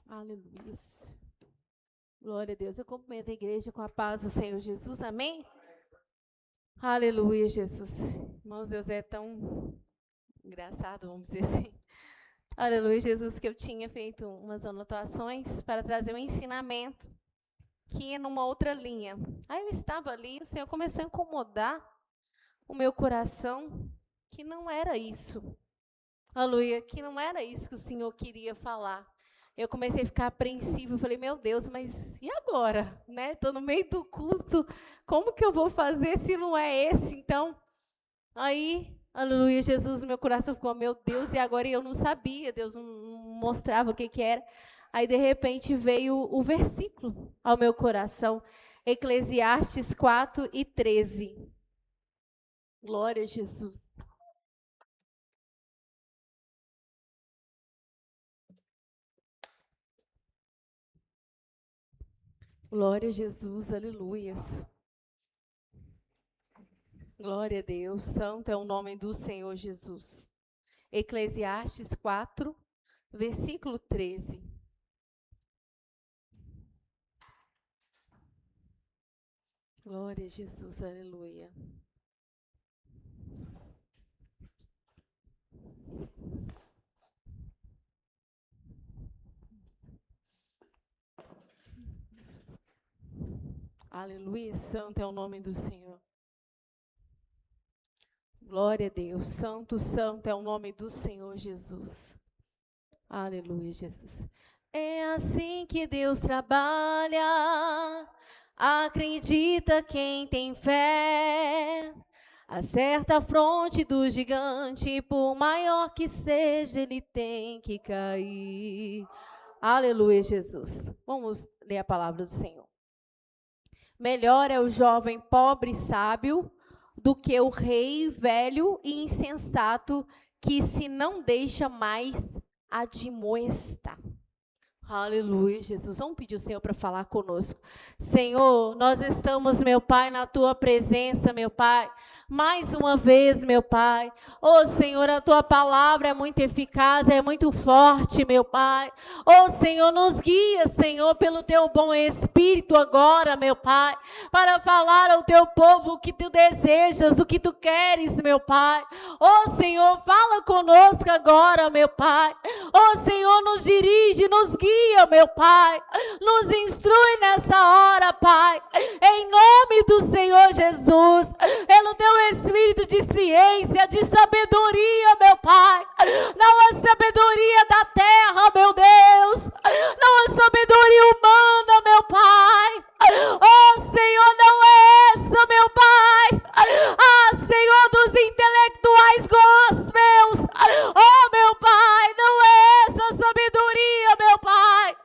Aleluia. Glória a Deus. Eu cumprimento a igreja com a paz do Senhor Jesus. Amém? Aleluia, Jesus. Irmãos, Deus é tão engraçado, vamos dizer assim. Aleluia, Jesus, que eu tinha feito umas anotações para trazer um ensinamento que ia numa outra linha. Aí eu estava ali, o Senhor começou a incomodar o meu coração, que não era isso. Aleluia, que não era isso que o Senhor queria falar. Eu comecei a ficar apreensiva, eu falei, meu Deus, mas e agora? Estou no meio do culto, como que eu vou fazer se não é esse? Então, aí, aleluia, Jesus, meu coração ficou, meu Deus, e agora eu não sabia, Deus não mostrava o que era. Aí, de repente, veio o versículo ao meu coração, Eclesiastes 4:13. Glória a Jesus. Glória a Jesus, aleluias. Glória a Deus, santo é o nome do Senhor Jesus. Eclesiastes 4, versículo 13. Glória a Jesus, aleluia. Aleluia, santo é o nome do Senhor. Glória a Deus, santo, santo é o nome do Senhor Jesus. Aleluia, Jesus. É assim que Deus trabalha, acredita quem tem fé. Acerta a fronte do gigante, por maior que seja, ele tem que cair. Aleluia, Jesus. Vamos ler a palavra do Senhor. Melhor é o jovem pobre e sábio do que o rei velho e insensato que se não deixa mais admoestar. Aleluia, Jesus. Vamos pedir o Senhor para falar conosco. Senhor, nós estamos, meu Pai, na Tua presença, meu Pai. Mais uma vez, meu Pai. Oh, Senhor, a Tua palavra é muito eficaz, é muito forte, meu Pai. Oh, Senhor, nos guia, Senhor, pelo Teu bom Espírito agora, meu Pai, para falar ao Teu povo o que Tu desejas, o que Tu queres, meu Pai. Oh, Senhor, fala conosco agora, meu Pai. Oh, Senhor, nos dirige, nos guia, meu Pai. Nos instrui nessa hora, Pai. Em nome do Senhor Jesus. Pelo Teu Espírito de ciência, de sabedoria, meu Pai. Não a sabedoria da terra, meu Deus. Não a sabedoria humana, meu Pai. Oh, Senhor, não é essa, meu Pai. Ah, Senhor, dos intelectuais gospels. Oh, meu Pai, não é essa a sabedoria, meu Pai.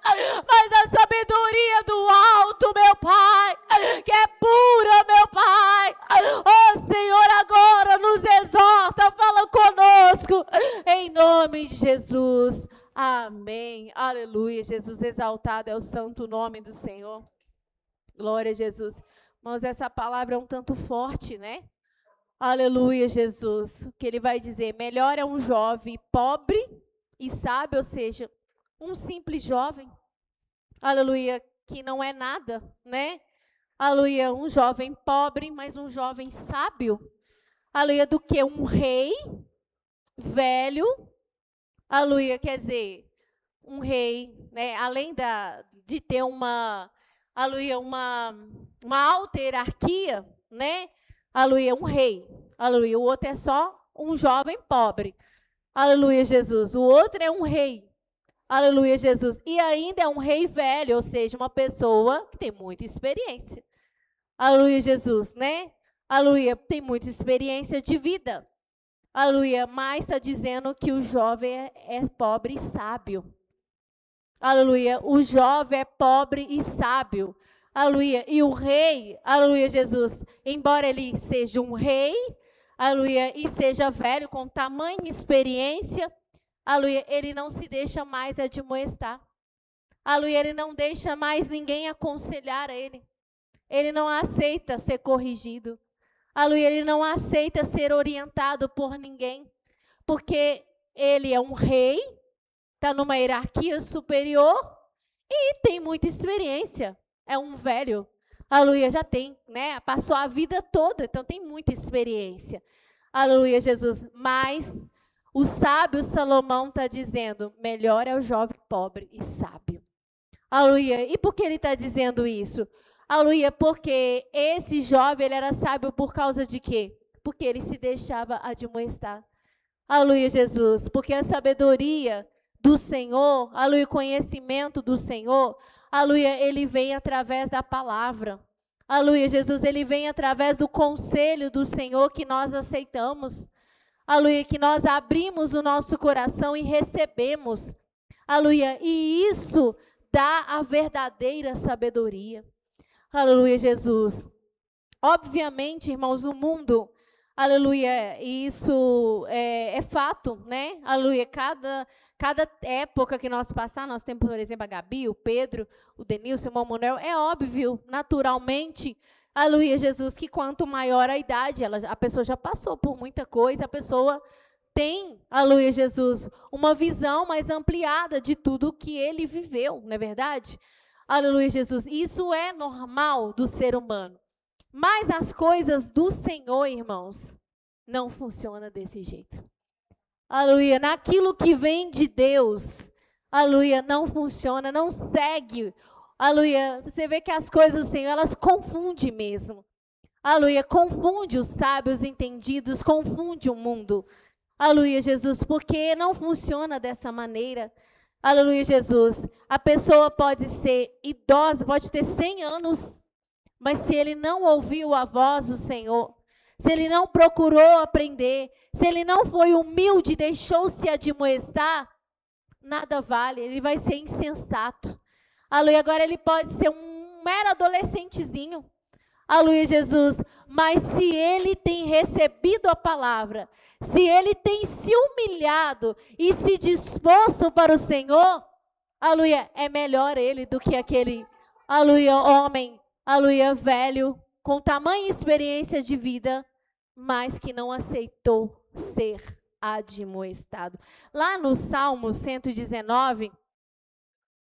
Mas a sabedoria do alto, meu Pai. Que é pura, meu Pai. Oh, Senhor, agora nos exorta, fala conosco. Em nome de Jesus. Amém. Aleluia. Jesus, exaltado é o santo nome do Senhor. Glória a Jesus. Mas essa palavra é um tanto forte, né? Aleluia, Jesus. O que ele vai dizer? Melhor é um jovem pobre e sábio, ou seja, um simples jovem. Aleluia, que não é nada, né? Aleluia, um jovem pobre, mas um jovem sábio. Aleluia, do que um rei velho. Aleluia, quer dizer, um rei, né? Além de ter aleluia, uma alta hierarquia, né? Aleluia, um rei. Aleluia, o outro é só um jovem pobre. Aleluia, Jesus. O outro é um rei. Aleluia, Jesus. E ainda é um rei velho, ou seja, uma pessoa que tem muita experiência. Aleluia, Jesus, né? Aleluia, tem muita experiência de vida. Aleluia, mas está dizendo que o jovem é pobre e sábio. Aleluia, o jovem é pobre e sábio. Aleluia, e o rei, aleluia, Jesus, embora ele seja um rei, aleluia, e seja velho, com tamanha experiência, aleluia, ele não se deixa mais admoestar. Aleluia, ele não deixa mais ninguém aconselhar a ele. Ele não aceita ser corrigido. Aleluia, ele não aceita ser orientado por ninguém. Porque ele é um rei, está numa hierarquia superior, e tem muita experiência. É um velho, aleluia, já tem, né? Passou a vida toda, então tem muita experiência. Aleluia, Jesus. Mas o sábio Salomão está dizendo, melhor é o jovem pobre e sábio. Aleluia. E por que ele está dizendo isso? Aleluia, porque esse jovem, ele era sábio por causa de quê? Porque ele se deixava admoestar. Aleluia, Jesus. Porque a sabedoria do Senhor, aleluia, o conhecimento do Senhor, aleluia, ele vem através da palavra. Aleluia, Jesus, ele vem através do conselho do Senhor que nós aceitamos. Aleluia, que nós abrimos o nosso coração e recebemos. Aleluia, e isso dá a verdadeira sabedoria. Aleluia, Jesus. Obviamente, irmãos, o mundo, aleluia, isso é fato, né? Aleluia, cada época que nós passar, nós temos, por exemplo, a Gabi, o Pedro, o Denilson, o irmão Manuel, é óbvio, naturalmente, aleluia, Jesus, que quanto maior a idade, a pessoa já passou por muita coisa, a pessoa tem, aleluia, Jesus, uma visão mais ampliada de tudo que ele viveu, não é verdade? Aleluia, Jesus, isso é normal do ser humano. Mas as coisas do Senhor, irmãos, não funcionam desse jeito. Aleluia, naquilo que vem de Deus, aleluia, não funciona, não segue. Aleluia, você vê que as coisas do Senhor, elas confundem mesmo. Aleluia, confunde os sábios entendidos, confunde o mundo. Aleluia, Jesus, porque não funciona dessa maneira. Aleluia, Jesus. A pessoa pode ser idosa, pode ter 100 anos, mas se ele não ouviu a voz do Senhor, se ele não procurou aprender, se ele não foi humilde, deixou-se admoestar, nada vale, ele vai ser insensato. Aleluia, agora ele pode ser um mero adolescentezinho. Aleluia, Jesus. Mas se ele tem recebido a palavra, se ele tem se humilhado e se disposto para o Senhor, aleluia, é melhor ele do que aquele, aleluia, homem, aleluia, velho, com tamanha experiência de vida, mas que não aceitou ser admoestado. Lá no Salmo 119,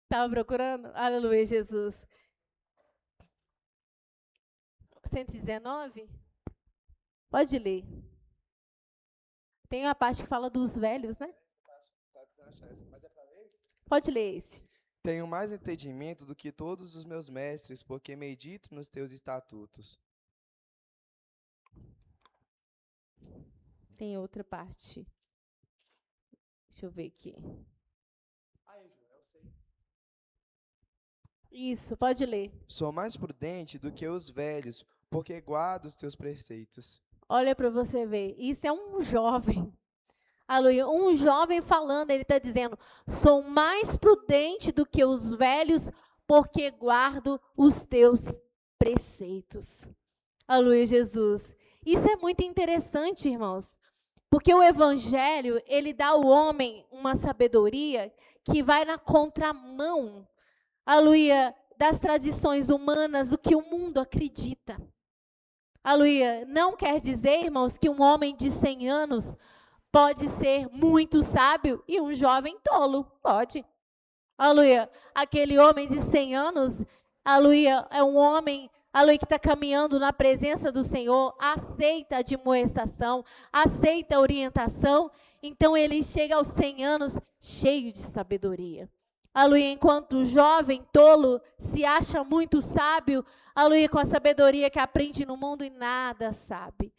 estava procurando? Aleluia, Jesus. 119? Pode ler. Tem uma parte que fala dos velhos, né? Pode ler esse. Tenho mais entendimento do que todos os meus mestres, porque medito nos teus estatutos. Tem outra parte. Deixa eu ver aqui. Eu sei. Isso, pode ler. Sou mais prudente do que os velhos, porque guardo os teus preceitos. Olha para você ver. Isso é um jovem. Aleluia. Um jovem falando, ele está dizendo, sou mais prudente do que os velhos, porque guardo os teus preceitos. Aleluia, Jesus. Isso é muito interessante, irmãos, porque o evangelho, ele dá ao homem uma sabedoria que vai na contramão, aleluia, das tradições humanas, do que o mundo acredita. Aleluia. Não quer dizer, irmãos, que um homem de 100 anos pode ser muito sábio e um jovem tolo. Pode. Aleluia. Aquele homem de 100 anos, aleluia, é um homem, aleluia, que está caminhando na presença do Senhor, aceita a admoestação, aceita a orientação, então ele chega aos 100 anos cheio de sabedoria. Aleluia, enquanto o jovem tolo se acha muito sábio, aleluia, com a sabedoria que aprende no mundo e nada sabe.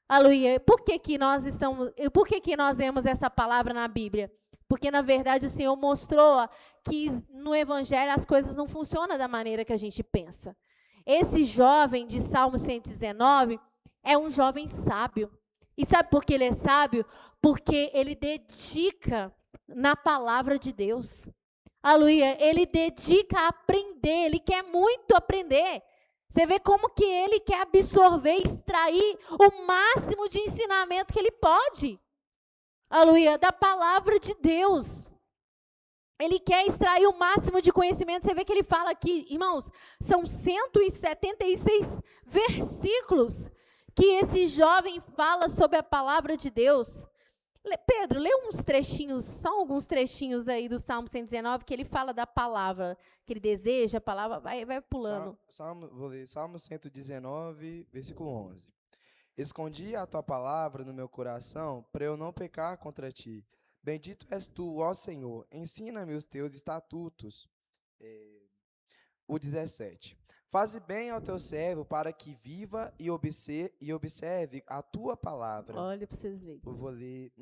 Aleluia. Por que nós vemos essa palavra na Bíblia? Porque, na verdade, o Senhor mostrou que no Evangelho as coisas não funcionam da maneira que a gente pensa. Esse jovem de Salmo 119 é um jovem sábio. E sabe por que ele é sábio? Porque ele dedica na palavra de Deus. Aleluia. Ele dedica a aprender, ele quer muito aprender. Você vê como que ele quer absorver, extrair o máximo de ensinamento que ele pode. Aleluia, da palavra de Deus. Ele quer extrair o máximo de conhecimento. Você vê que ele fala aqui, irmãos, são 176 versículos que esse jovem fala sobre a palavra de Deus. Pedro, lê uns trechinhos, só alguns trechinhos aí do Salmo 119, que ele fala da palavra, que ele deseja a palavra, vai pulando. Vou ler Salmo 119, versículo 11. Escondi a tua palavra no meu coração, para eu não pecar contra ti. Bendito és tu, ó Senhor, ensina-me os teus estatutos. O 17. Faze bem ao teu servo para que viva e observe a tua palavra. Olha para vocês verem. Eu vou ler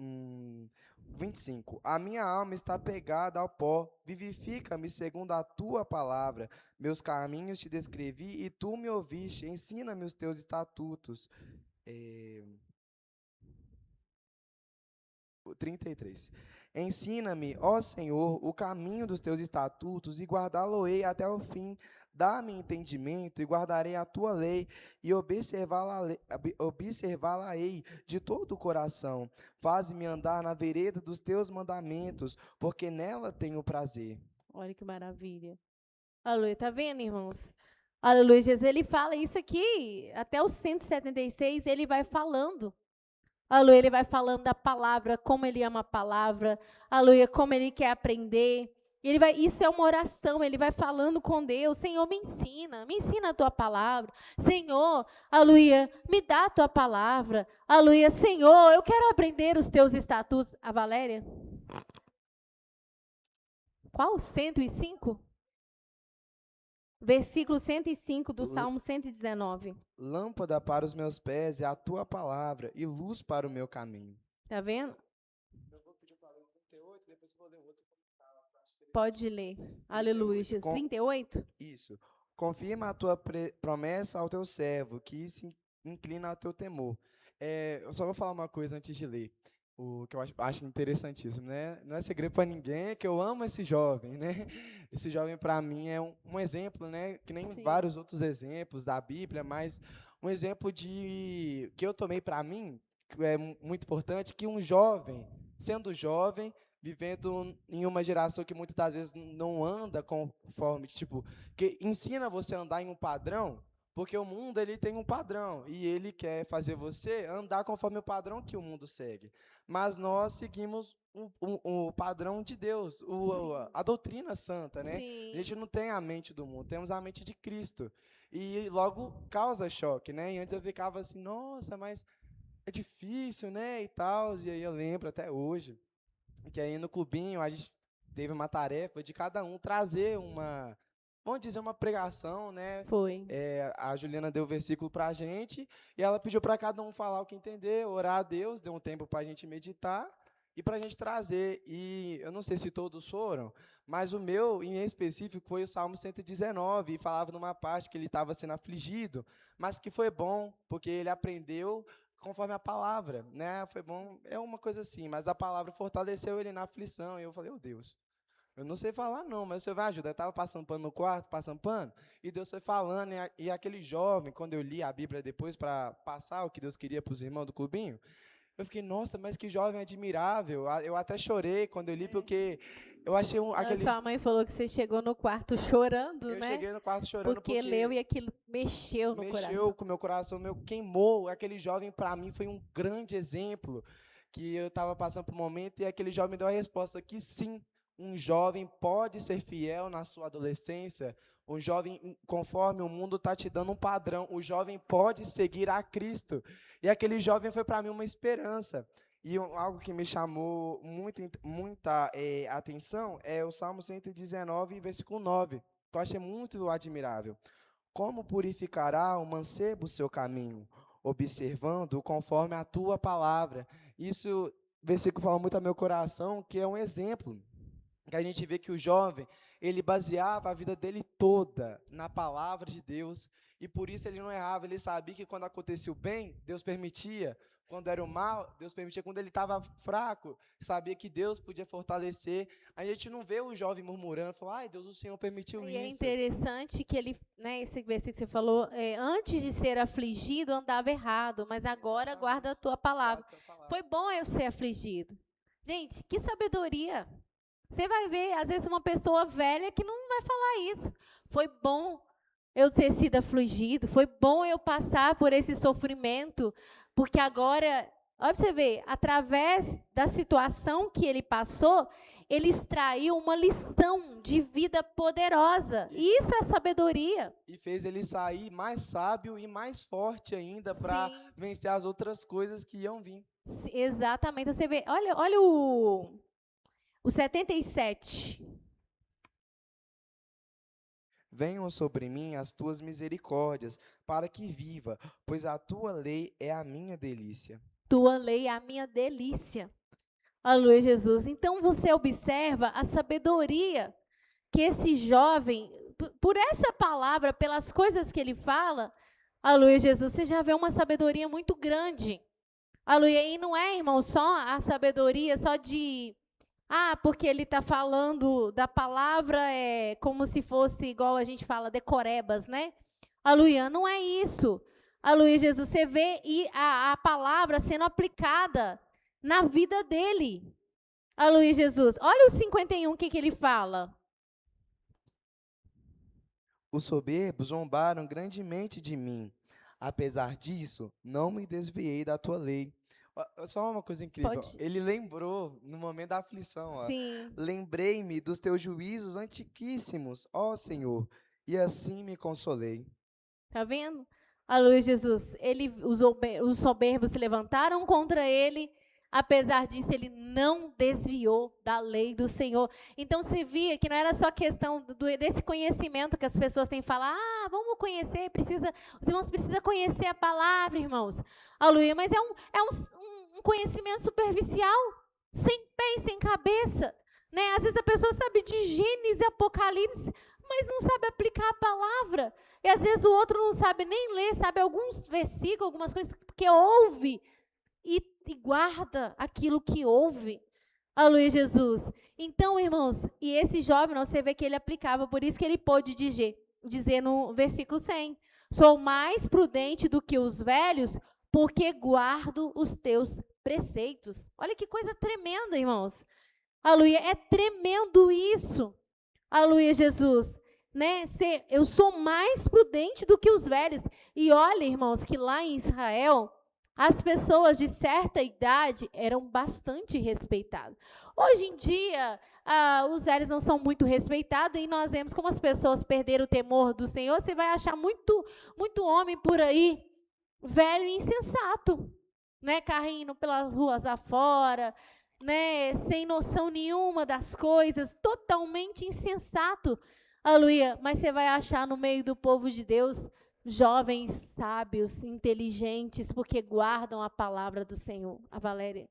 25. A minha alma está pegada ao pó, vivifica-me segundo a tua palavra. Meus caminhos te descrevi e tu me ouviste, ensina-me os teus estatutos. 33. Ensina-me, ó Senhor, o caminho dos teus estatutos e guardá-lo-ei até o fim. Dá-me entendimento e guardarei a tua lei e observá-la-ei de todo o coração. Faze-me andar na vereda dos teus mandamentos, porque nela tenho prazer. Olha que maravilha. Aleluia, tá vendo, irmãos? Aleluia, Jesus, ele fala isso aqui, até o 176, ele vai falando. Aleluia, ele vai falando da palavra, como ele ama a palavra. Aleluia, como ele quer aprender. Isso é uma oração, ele vai falando com Deus. Senhor, me ensina a tua palavra. Senhor, aleluia, me dá a tua palavra. Aleluia, Senhor, eu quero aprender os teus estatutos. A Valéria? Qual? 105? Versículo 105 do Salmo 119. Lâmpada para os meus pés é a tua palavra e luz para o meu caminho. Tá vendo? Eu vou pedir para ler o 38, depois eu vou ler o outro. Pode ler. Aleluia. 38? Isso. Confirma a tua promessa ao teu servo, que se inclina ao teu temor. Eu só vou falar uma coisa antes de ler, o que eu acho interessantíssimo, né? Não é segredo para ninguém que eu amo esse jovem, né? Esse jovem, para mim, é um exemplo, né? Que nem Sim. vários outros exemplos da Bíblia, mas um exemplo que eu tomei para mim, que é muito importante, que um jovem, sendo jovem, vivendo em uma geração que muitas das vezes não anda conforme, tipo, que ensina você a andar em um padrão, porque o mundo ele tem um padrão e ele quer fazer você andar conforme o padrão que o mundo segue. Mas nós seguimos o padrão de Deus, a doutrina santa, né? Sim. A gente não tem a mente do mundo, temos a mente de Cristo. E logo causa choque, né? E antes eu ficava assim, nossa, mas é difícil, né? E tal. E aí eu lembro até hoje que aí no clubinho a gente teve uma tarefa de cada um trazer vamos dizer, uma pregação, né? Foi. A Juliana deu o versículo para a gente e ela pediu para cada um falar o que entender, orar a Deus, deu um tempo para a gente meditar e para a gente trazer. E eu não sei se todos foram, mas o meu, em específico, foi o Salmo 119, e falava numa parte que ele estava sendo afligido, mas que foi bom, porque ele aprendeu conforme a palavra, né? Foi bom, é uma coisa assim, mas a palavra fortaleceu ele na aflição, e eu falei, Deus, eu não sei falar não, mas o Senhor vai ajudar. Eu estava passando pano no quarto, passando pano, e Deus foi falando, e aquele jovem, quando eu li a Bíblia depois para passar o que Deus queria para os irmãos do clubinho, eu fiquei, nossa, mas que jovem admirável. Eu até chorei quando eu li, porque eu achei aquele... Sua mãe falou que você chegou no quarto chorando, né? Eu cheguei no quarto chorando porque leu e aquilo mexeu no coração. Mexeu com o meu coração, queimou. Aquele jovem, para mim, foi um grande exemplo, que eu estava passando por um momento, e aquele jovem deu a resposta que sim, um jovem pode ser fiel na sua adolescência. Um jovem, conforme o mundo está te dando um padrão, o jovem pode seguir a Cristo. E aquele jovem foi para mim uma esperança. E algo que me chamou muita atenção é o Salmo 119, versículo 9, que eu achei muito admirável. Como purificará o mancebo o seu caminho? Observando conforme a tua palavra. Isso, versículo fala muito ao meu coração, que é um exemplo. Que a gente vê que o jovem, ele baseava a vida dele toda na palavra de Deus, e por isso ele não errava, ele sabia que quando acontecia o bem, Deus permitia, quando era o mal, Deus permitia, quando ele estava fraco, sabia que Deus podia fortalecer. A gente não vê o jovem murmurando, falando, ai Deus, o Senhor permitiu isso. E é interessante que ele, né, esse versículo que você falou, antes de ser afligido, andava errado, mas agora guarda a tua palavra. Foi bom eu ser afligido. Gente, que sabedoria! Você vai ver, às vezes, uma pessoa velha que não vai falar isso. Foi bom eu ter sido afligido, foi bom eu passar por esse sofrimento, porque agora, olha para você ver, através da situação que ele passou, ele extraiu uma lição de vida poderosa. E isso é sabedoria. E fez ele sair mais sábio e mais forte ainda para Sim. vencer as outras coisas que iam vir. Exatamente. Você vê, olha o 77. Venham sobre mim as tuas misericórdias, para que viva, pois a tua lei é a minha delícia. Tua lei é a minha delícia. Aleluia, Jesus. Então você observa a sabedoria que esse jovem, por essa palavra, pelas coisas que ele fala, aleluia, Jesus, você já vê uma sabedoria muito grande. Aleluia. E não é, irmão, só a sabedoria, só de, porque ele está falando da palavra, como se fosse, igual a gente fala, decorebas, né? Aleluia, não é isso. Aleluia, Jesus, você vê a palavra sendo aplicada na vida dele. Aleluia, Jesus. Olha o 51, o que ele fala. Os soberbos zombaram grandemente de mim. Apesar disso, não me desviei da tua lei. Só uma coisa incrível. Pode. Ele lembrou no momento da aflição. Sim. Lembrei-me dos teus juízos antiquíssimos, ó Senhor, e assim me consolei. Tá vendo? Aleluia, Jesus. Os soberbos se levantaram contra ele. Apesar disso, ele não desviou da lei do Senhor. Então, você via que não era só questão desse conhecimento que as pessoas têm que falar. Vamos conhecer, os irmãos precisam conhecer a palavra, irmãos. Aleluia, mas é um conhecimento superficial, sem pé e sem cabeça. Né? Às vezes a pessoa sabe de Gênesis e Apocalipse, mas não sabe aplicar a palavra. E às vezes o outro não sabe nem ler, sabe alguns versículos, algumas coisas, porque ouve e guarda aquilo que ouve. Aleluia, Jesus. Então, irmãos, e esse jovem, você vê que ele aplicava, por isso que ele pôde dizer no versículo 100, sou mais prudente do que os velhos, porque guardo os teus preceitos. Olha que coisa tremenda, irmãos. Aleluia, é tremendo isso. Aleluia, Jesus. Né? Eu sou mais prudente do que os velhos. E olha, irmãos, que lá em Israel, as pessoas de certa idade eram bastante respeitadas. Hoje em dia, os velhos não são muito respeitados e nós vemos como as pessoas perderam o temor do Senhor. Você vai achar muito homem por aí, velho e insensato, né? Carrinho pelas ruas afora, né? Sem noção nenhuma das coisas, totalmente insensato. Aleluia. Mas você vai achar no meio do povo de Deus jovens, sábios, inteligentes, porque guardam a palavra do Senhor. A Valéria.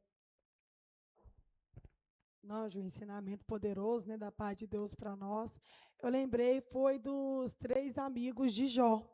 Nós, um ensinamento poderoso, né, da parte de Deus para nós. Eu lembrei, foi dos 3 amigos de Jó,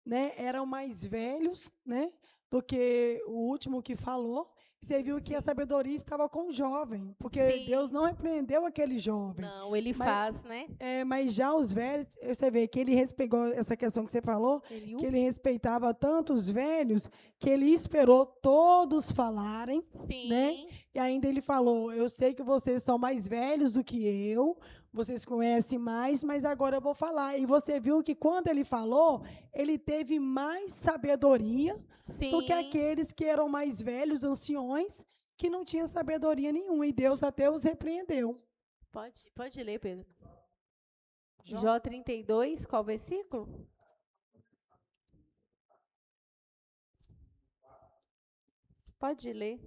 né? Eram mais velhos, né, do que o último que falou. Você viu que a sabedoria estava com o jovem, porque Sim. Deus não repreendeu aquele jovem. Não, ele faz, né? Mas já os velhos, você vê que ele respeitou essa questão que você falou, que ele respeitava tanto os velhos, que ele esperou todos falarem, Sim. né? E ainda ele falou, eu sei que vocês são mais velhos do que eu, vocês conhecem mais, mas agora eu vou falar. E você viu que quando ele falou, ele teve mais sabedoria do que aqueles que eram mais velhos, anciões, que não tinham sabedoria nenhuma. E Deus até os repreendeu. Pode ler, Pedro. Jó 32, qual versículo? Pode ler.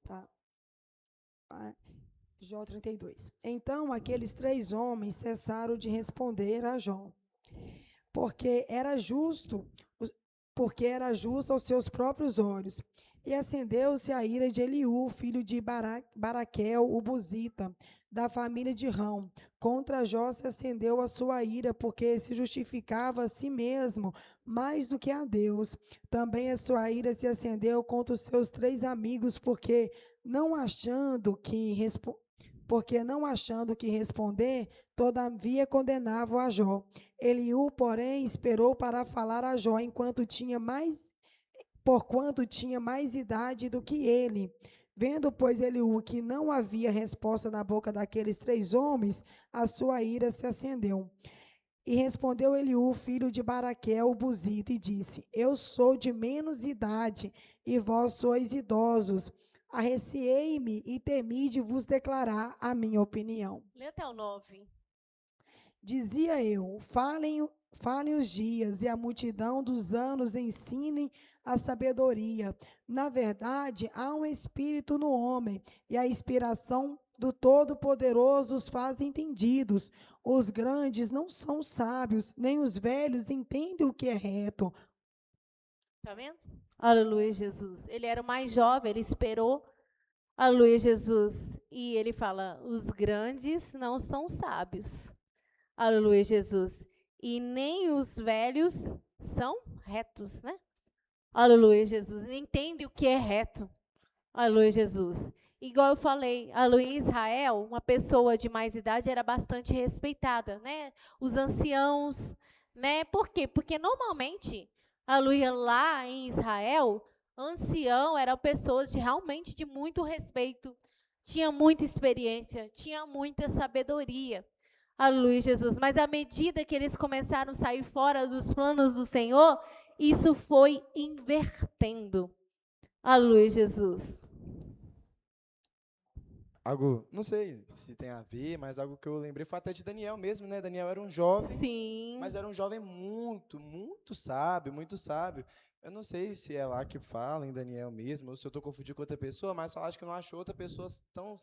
Tá. Jó 32. Então aqueles 3 homens cessaram de responder a Jó, porque era justo aos seus próprios olhos. E acendeu-se a ira de Eliú, filho de Baraquel, o Buzita, da família de Rão. Contra Jó se acendeu a sua ira, porque se justificava a si mesmo mais do que a Deus. Também a sua ira se acendeu contra os seus 3 amigos, porque não achando que responder, todavia condenavam a Jó. Eliú, porém, esperou para falar a Jó, porquanto tinha mais idade do que ele. Vendo, pois, Eliú que não havia resposta na boca daqueles 3 homens, a sua ira se acendeu. E respondeu Eliú, filho de Baraquel, o buzita, e disse: Eu sou de menos idade, e vós sois idosos. Arreciei-me e temi de vos declarar a minha opinião. Lê até o 9. Dizia eu: falem os dias, e a multidão dos anos ensinem a sabedoria. Na verdade, há um espírito no homem, e a inspiração do Todo-Poderoso os faz entendidos. Os grandes não são sábios, nem os velhos entendem o que é reto. Tá vendo? Aleluia, Jesus. Ele era o mais jovem, ele esperou. Aleluia, Jesus. E ele fala: os grandes não são sábios. Aleluia, Jesus. E nem os velhos são retos, né? Aleluia, Jesus. Não entende o que é reto. Aleluia, Jesus. Igual eu falei, aleluia, em Israel, uma pessoa de mais idade era bastante respeitada, né? Os anciãos, né? Por quê? Porque normalmente, aleluia, lá em Israel, ancião eram pessoas realmente de muito respeito, tinha muita experiência, tinha muita sabedoria. Aleluia, Jesus. Mas à medida que eles começaram a sair fora dos planos do Senhor, isso foi invertendo. Aleluia, Jesus. Algo, não sei se tem a ver, mas algo que eu lembrei foi até de Daniel mesmo, né? Daniel era um jovem, Sim. mas era um jovem muito, muito sábio, muito sábio. Eu não sei se é lá que fala em Daniel mesmo, ou se eu estou confundindo com outra pessoa, mas eu acho que eu não acho outra pessoa tão...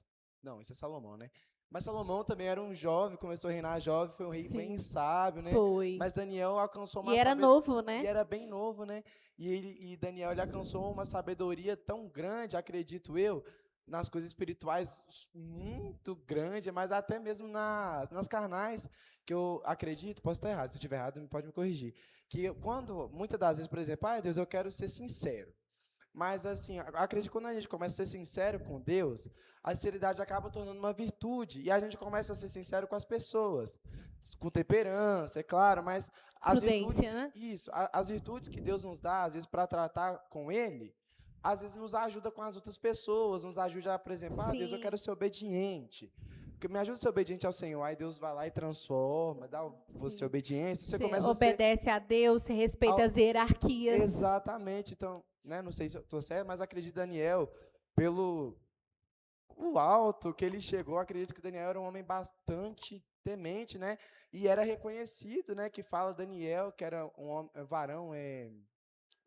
Não, isso é Salomão, né? Mas Salomão também era um jovem, começou a reinar jovem, foi um rei Sim. bem sábio, né? Foi. Mas Daniel alcançou uma E era novo, né? E era bem novo, né? E Daniel ele alcançou uma sabedoria tão grande, acredito eu, nas coisas espirituais muito grande, mas até mesmo nas carnais, que eu acredito, posso estar errado, se eu estiver errado, pode me corrigir, que quando, muitas das vezes, por exemplo, Deus, eu quero ser sincero, mas assim, acredito que quando a gente começa a ser sincero com Deus, a sinceridade acaba tornando uma virtude, e a gente começa a ser sincero com as pessoas, com temperança, é claro, mas as Prudência, virtudes, né? isso, as virtudes que Deus nos dá, às vezes, para tratar com Ele, às vezes nos ajuda com as outras pessoas, nos ajuda, por exemplo, Deus, eu Sim. quero ser obediente, porque me ajuda a ser obediente ao Senhor, aí Deus vai lá e transforma, dá você Sim. obediência, você Você começa a ser... obedece a Deus, você respeita as hierarquias. Exatamente, então, né, não sei se eu estou certo, mas acredito Daniel, pelo o alto que ele chegou, acredito que Daniel era um homem bastante temente, né, e era reconhecido, né, que fala Daniel, que era um varão,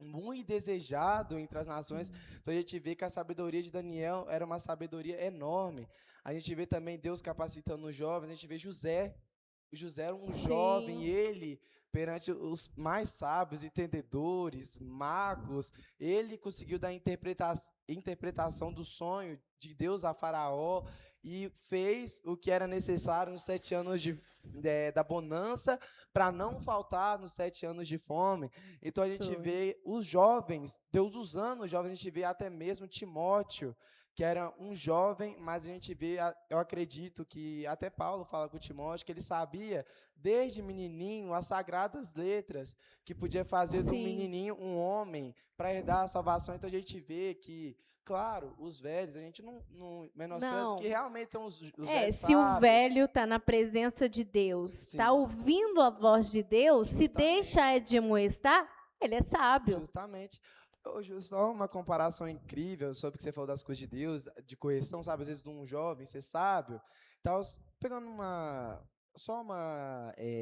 muito desejado entre as nações. Então a gente vê que a sabedoria de Daniel era uma sabedoria enorme. A gente vê também Deus capacitando os jovens, a gente vê José. O José era um jovem, e ele, perante os mais sábios, entendedores, magos, ele conseguiu dar interpretação do sonho de Deus a Faraó e fez o que era necessário nos 7 anos da bonança para não faltar nos 7 anos de fome. Então a gente vê os jovens, Deus usando os jovens, a gente vê até mesmo Timóteo, que era um jovem, mas a gente vê, eu acredito que até Paulo fala com Timóteo, que ele sabia, desde menininho, as sagradas letras, que podia fazer do menininho um homem, para herdar a salvação. Então a gente vê que, claro, os velhos, a gente não menospreza, que realmente tem os velhos se sábios. o velho está na presença de Deus, está ouvindo a voz de Deus, se deixa admoestar, ele é sábio. Justamente. Só uma comparação incrível sobre o que você falou das coisas de Deus, de correção, sabe? Às vezes de um jovem ser sábio. Então, pegando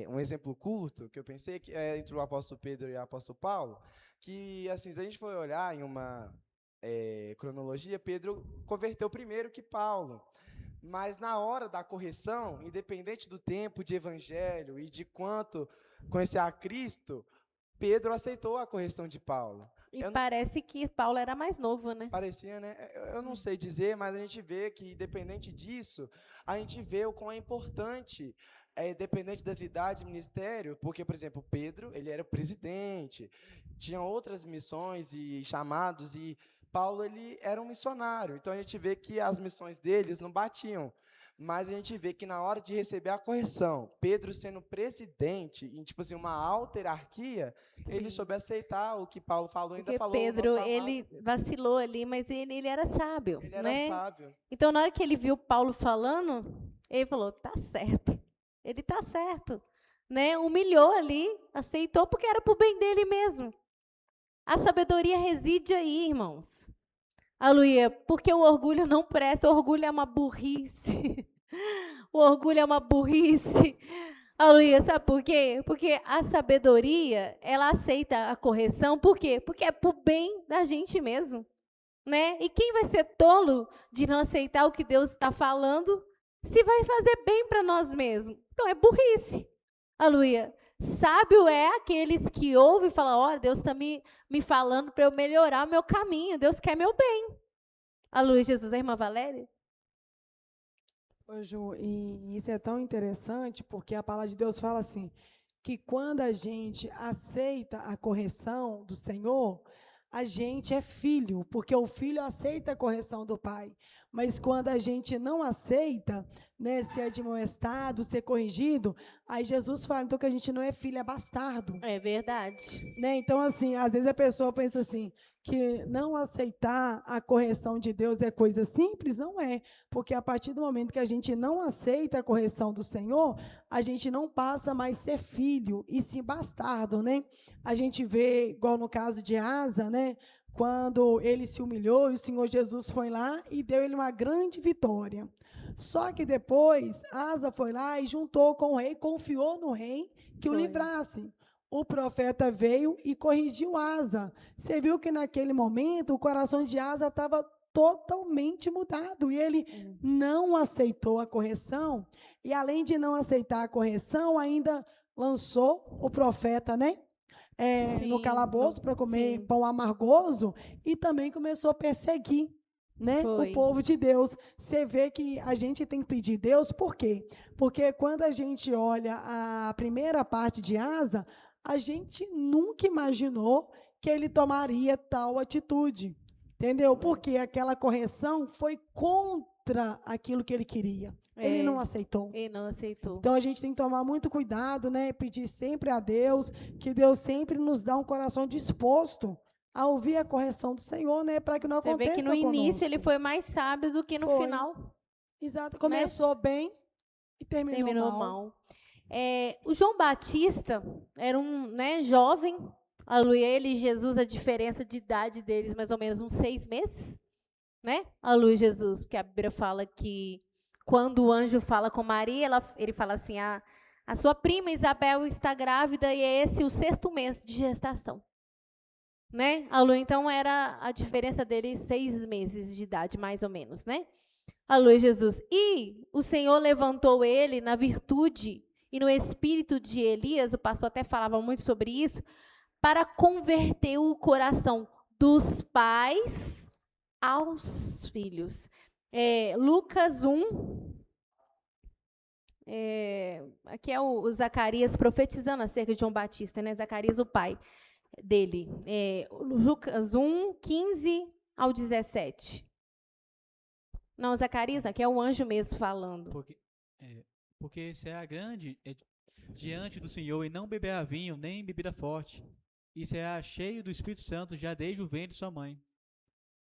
um exemplo curto que eu pensei, que é entre o apóstolo Pedro e o apóstolo Paulo, que, assim, se a gente for olhar em uma cronologia, Pedro converteu primeiro que Paulo. Mas na hora da correção, independente do tempo de evangelho e de quanto conhecer a Cristo, Pedro aceitou a correção de Paulo. E parece que Paulo era mais novo, né? Parecia, né? Eu não sei dizer, mas a gente vê que, independente disso, a gente vê o quão é importante, dependente das idades, ministério, porque, por exemplo, Pedro, ele era presidente, tinha outras missões e chamados, e Paulo, ele era um missionário. Então, a gente vê que as missões deles não batiam. Mas a gente vê que na hora de receber a correção, Pedro sendo presidente, em tipo assim, uma alta hierarquia, ele soube aceitar o que Paulo falou, ainda Porque falou. Pedro, ele vacilou ali, mas ele era sábio. Ele era sábio. Então, na hora que ele viu Paulo falando, ele falou, tá certo. Ele tá certo. né? Humilhou ali, aceitou porque era para o bem dele mesmo. A sabedoria reside aí, irmãos. Aleluia, porque o orgulho não presta, o orgulho é uma burrice. O orgulho é uma burrice. Aleluia, sabe por quê? Porque a sabedoria, ela aceita a correção, por quê? Porque é pro bem da gente mesmo, né? E quem vai ser tolo de não aceitar o que Deus está falando, se vai fazer bem para nós mesmos? Então é burrice. Aleluia. Sábio é aqueles que ouvem e falam, olha, Deus está me falando para eu melhorar o meu caminho, Deus quer meu bem. Aleluia, Jesus. A irmã Valéria? Ô, Ju, e isso é tão interessante, porque a palavra de Deus fala assim, que quando a gente aceita a correção do Senhor, a gente é filho, porque o filho aceita a correção do pai. Mas quando a gente não aceita, né, ser admoestado, ser corrigido, aí Jesus fala, então, que a gente não é filho, é bastardo. É verdade. Né? Então, assim, às vezes a pessoa pensa assim, que não aceitar a correção de Deus é coisa simples, não é, porque a partir do momento que a gente não aceita a correção do Senhor, a gente não passa mais a ser filho, e sim bastardo, né? A gente vê, igual no caso de Asa, né? Quando ele se humilhou, e o Senhor Jesus foi lá e deu ele uma grande vitória. Só que depois, Asa foi lá e juntou com o rei, confiou no rei que o livrasse. O profeta veio e corrigiu Asa. Você viu que naquele momento o coração de Asa estava totalmente mudado e ele não aceitou a correção. E além de não aceitar a correção, ainda lançou o profeta, né? No calabouço para comer pão amargoso e também começou a perseguir, né, o povo de Deus. Você vê que a gente tem que pedir Deus, por quê? Porque quando a gente olha a primeira parte de Asa, a gente nunca imaginou que ele tomaria tal atitude, entendeu? Porque aquela correção foi contra aquilo que ele queria. Ele não aceitou. Ele não aceitou. Então, a gente tem que tomar muito cuidado, né? Pedir sempre a Deus, que Deus sempre nos dá um coração disposto a ouvir a correção do Senhor, né? Para que não aconteça conosco. Você vê que no início ele foi mais sábio do que no final. Exato. Começou bem e terminou mal. O João Batista era um, né, jovem. Aleluia. Ele e Jesus, a diferença de idade deles, mais ou menos uns 6 meses. Né? Aleluia, Jesus. Porque a Bíblia fala que quando o anjo fala com Maria, ele fala assim, a sua prima Isabel está grávida e é esse o 6º mês de gestação. Né? Aleluia, então era a diferença deles 6 meses de idade, mais ou menos, né? Aleluia, Jesus. E o Senhor levantou ele na virtude e no espírito de Elias, o pastor até falava muito sobre isso, para converter o coração dos pais aos filhos. Lucas 1, aqui é o Zacarias profetizando acerca de João Batista, né? Zacarias, o pai dele. Lucas 1, 15 ao 17. Não, Zacarias, aqui é o anjo mesmo falando. Porque será grande diante do Senhor e não beberá vinho, nem bebida forte, e será cheio do Espírito Santo já desde o ventre de sua mãe.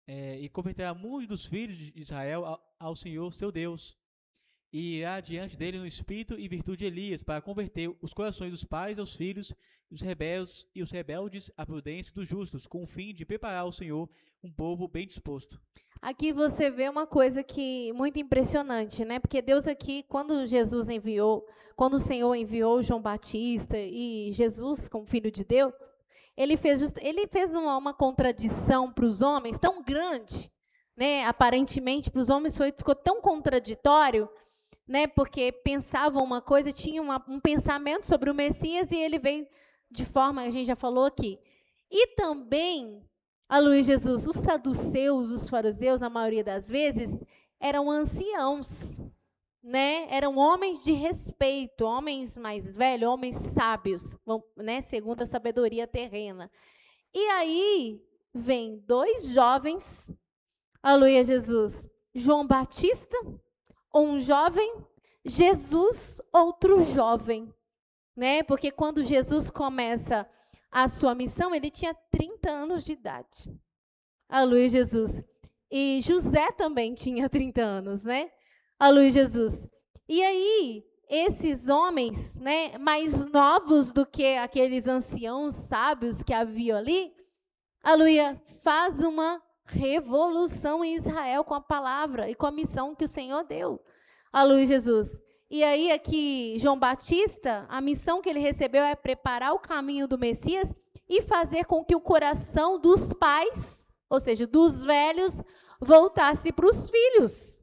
E converterá muitos dos filhos de Israel ao Senhor, seu Deus, e irá diante dele no espírito e virtude de Elias, para converter os corações dos pais aos filhos, e os rebeldes à prudência dos justos, com o fim de preparar ao Senhor um povo bem disposto. Aqui você vê uma coisa que muito impressionante, né? Porque Deus aqui, quando o Senhor enviou João Batista e Jesus como filho de Deus, ele fez uma contradição para os homens tão grande, né? Aparentemente para os homens ficou tão contraditório, né? Porque pensavam uma coisa, tinham um pensamento sobre o Messias e ele veio de forma, a gente já falou aqui. E também, aleluia, Jesus, os saduceus, os fariseus, na maioria das vezes, eram anciãos, né? Eram homens de respeito, homens mais velhos, homens sábios, né? Segundo a sabedoria terrena. E aí vem 2 jovens, aleluia, Jesus, João Batista, um jovem, Jesus, outro jovem, né? Porque quando Jesus começa a sua missão, ele tinha 30 anos de idade. Aleluia, Jesus. E José também tinha 30 anos, né? Aleluia, Jesus. E aí, esses homens, né, mais novos do que aqueles anciãos sábios que haviam ali, aleluia, faz uma revolução em Israel com a palavra e com a missão que o Senhor deu. Aleluia, Jesus. E aí aqui, João Batista, a missão que ele recebeu é preparar o caminho do Messias e fazer com que o coração dos pais, ou seja, dos velhos, voltasse para os filhos.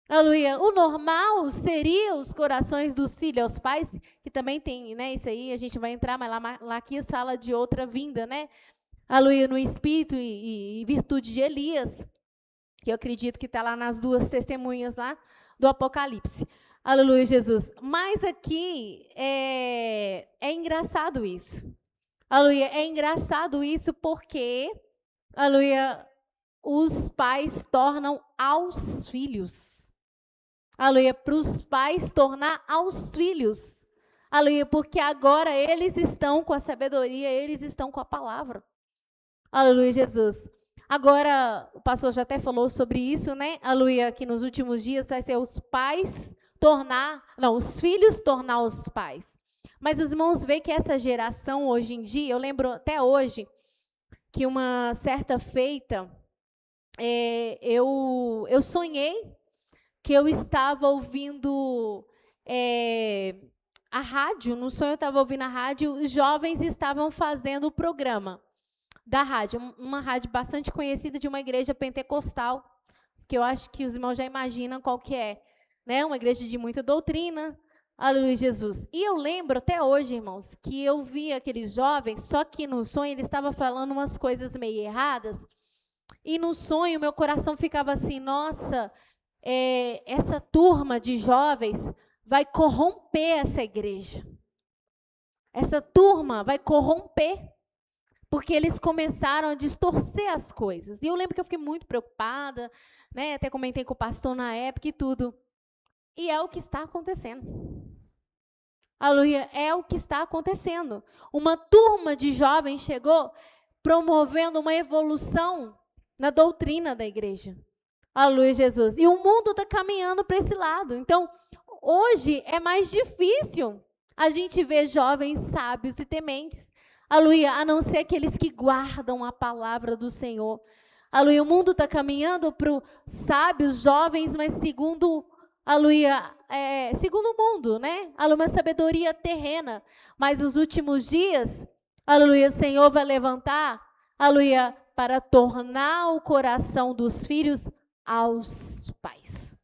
Aleluia. O normal seria os corações dos filhos aos pais, que também tem, né? Isso aí a gente vai entrar, mas lá aqui fala de outra vinda, né? Aleluia, no espírito e virtude de Elias, que eu acredito que está lá nas duas testemunhas lá do Apocalipse. Aleluia, Jesus. Mas aqui é engraçado isso. Aleluia, é engraçado isso porque, aleluia, os pais tornam aos filhos. Aleluia, para os pais tornar aos filhos. Aleluia, porque agora eles estão com a sabedoria, eles estão com a palavra. Aleluia, Jesus. Agora, o pastor já até falou sobre isso, né? Aleluia, que nos últimos dias vai ser os filhos tornar os pais. Mas os irmãos veem que essa geração hoje em dia, eu lembro até hoje, que uma certa feita, eu sonhei que eu estava ouvindo a rádio, no sonho eu estava ouvindo a rádio, os jovens estavam fazendo o programa da rádio, uma rádio bastante conhecida de uma igreja pentecostal, que eu acho que os irmãos já imaginam qual que é, né? Uma igreja de muita doutrina, aleluia, Jesus. E eu lembro até hoje, irmãos, que eu vi aqueles jovens, só que no sonho ele estava falando umas coisas meio erradas, e no sonho meu coração ficava assim, nossa, essa turma de jovens vai corromper essa igreja. Essa turma vai corromper. Porque eles começaram a distorcer as coisas. E eu lembro que eu fiquei muito preocupada, né? Até comentei com o pastor na época e tudo. E é o que está acontecendo. Aleluia, é o que está acontecendo. Uma turma de jovens chegou promovendo uma evolução na doutrina da igreja. Aleluia, Jesus. E o mundo está caminhando para esse lado. Então, hoje é mais difícil a gente ver jovens sábios e tementes. Aleluia, a não ser aqueles que guardam a palavra do Senhor. Aleluia, o mundo está caminhando para os sábios, jovens, mas segundo, aleluia, segundo o mundo, né? Aleluia, uma sabedoria terrena. Mas nos últimos dias, aleluia, o Senhor vai levantar, aleluia, para tornar o coração dos filhos aos pais.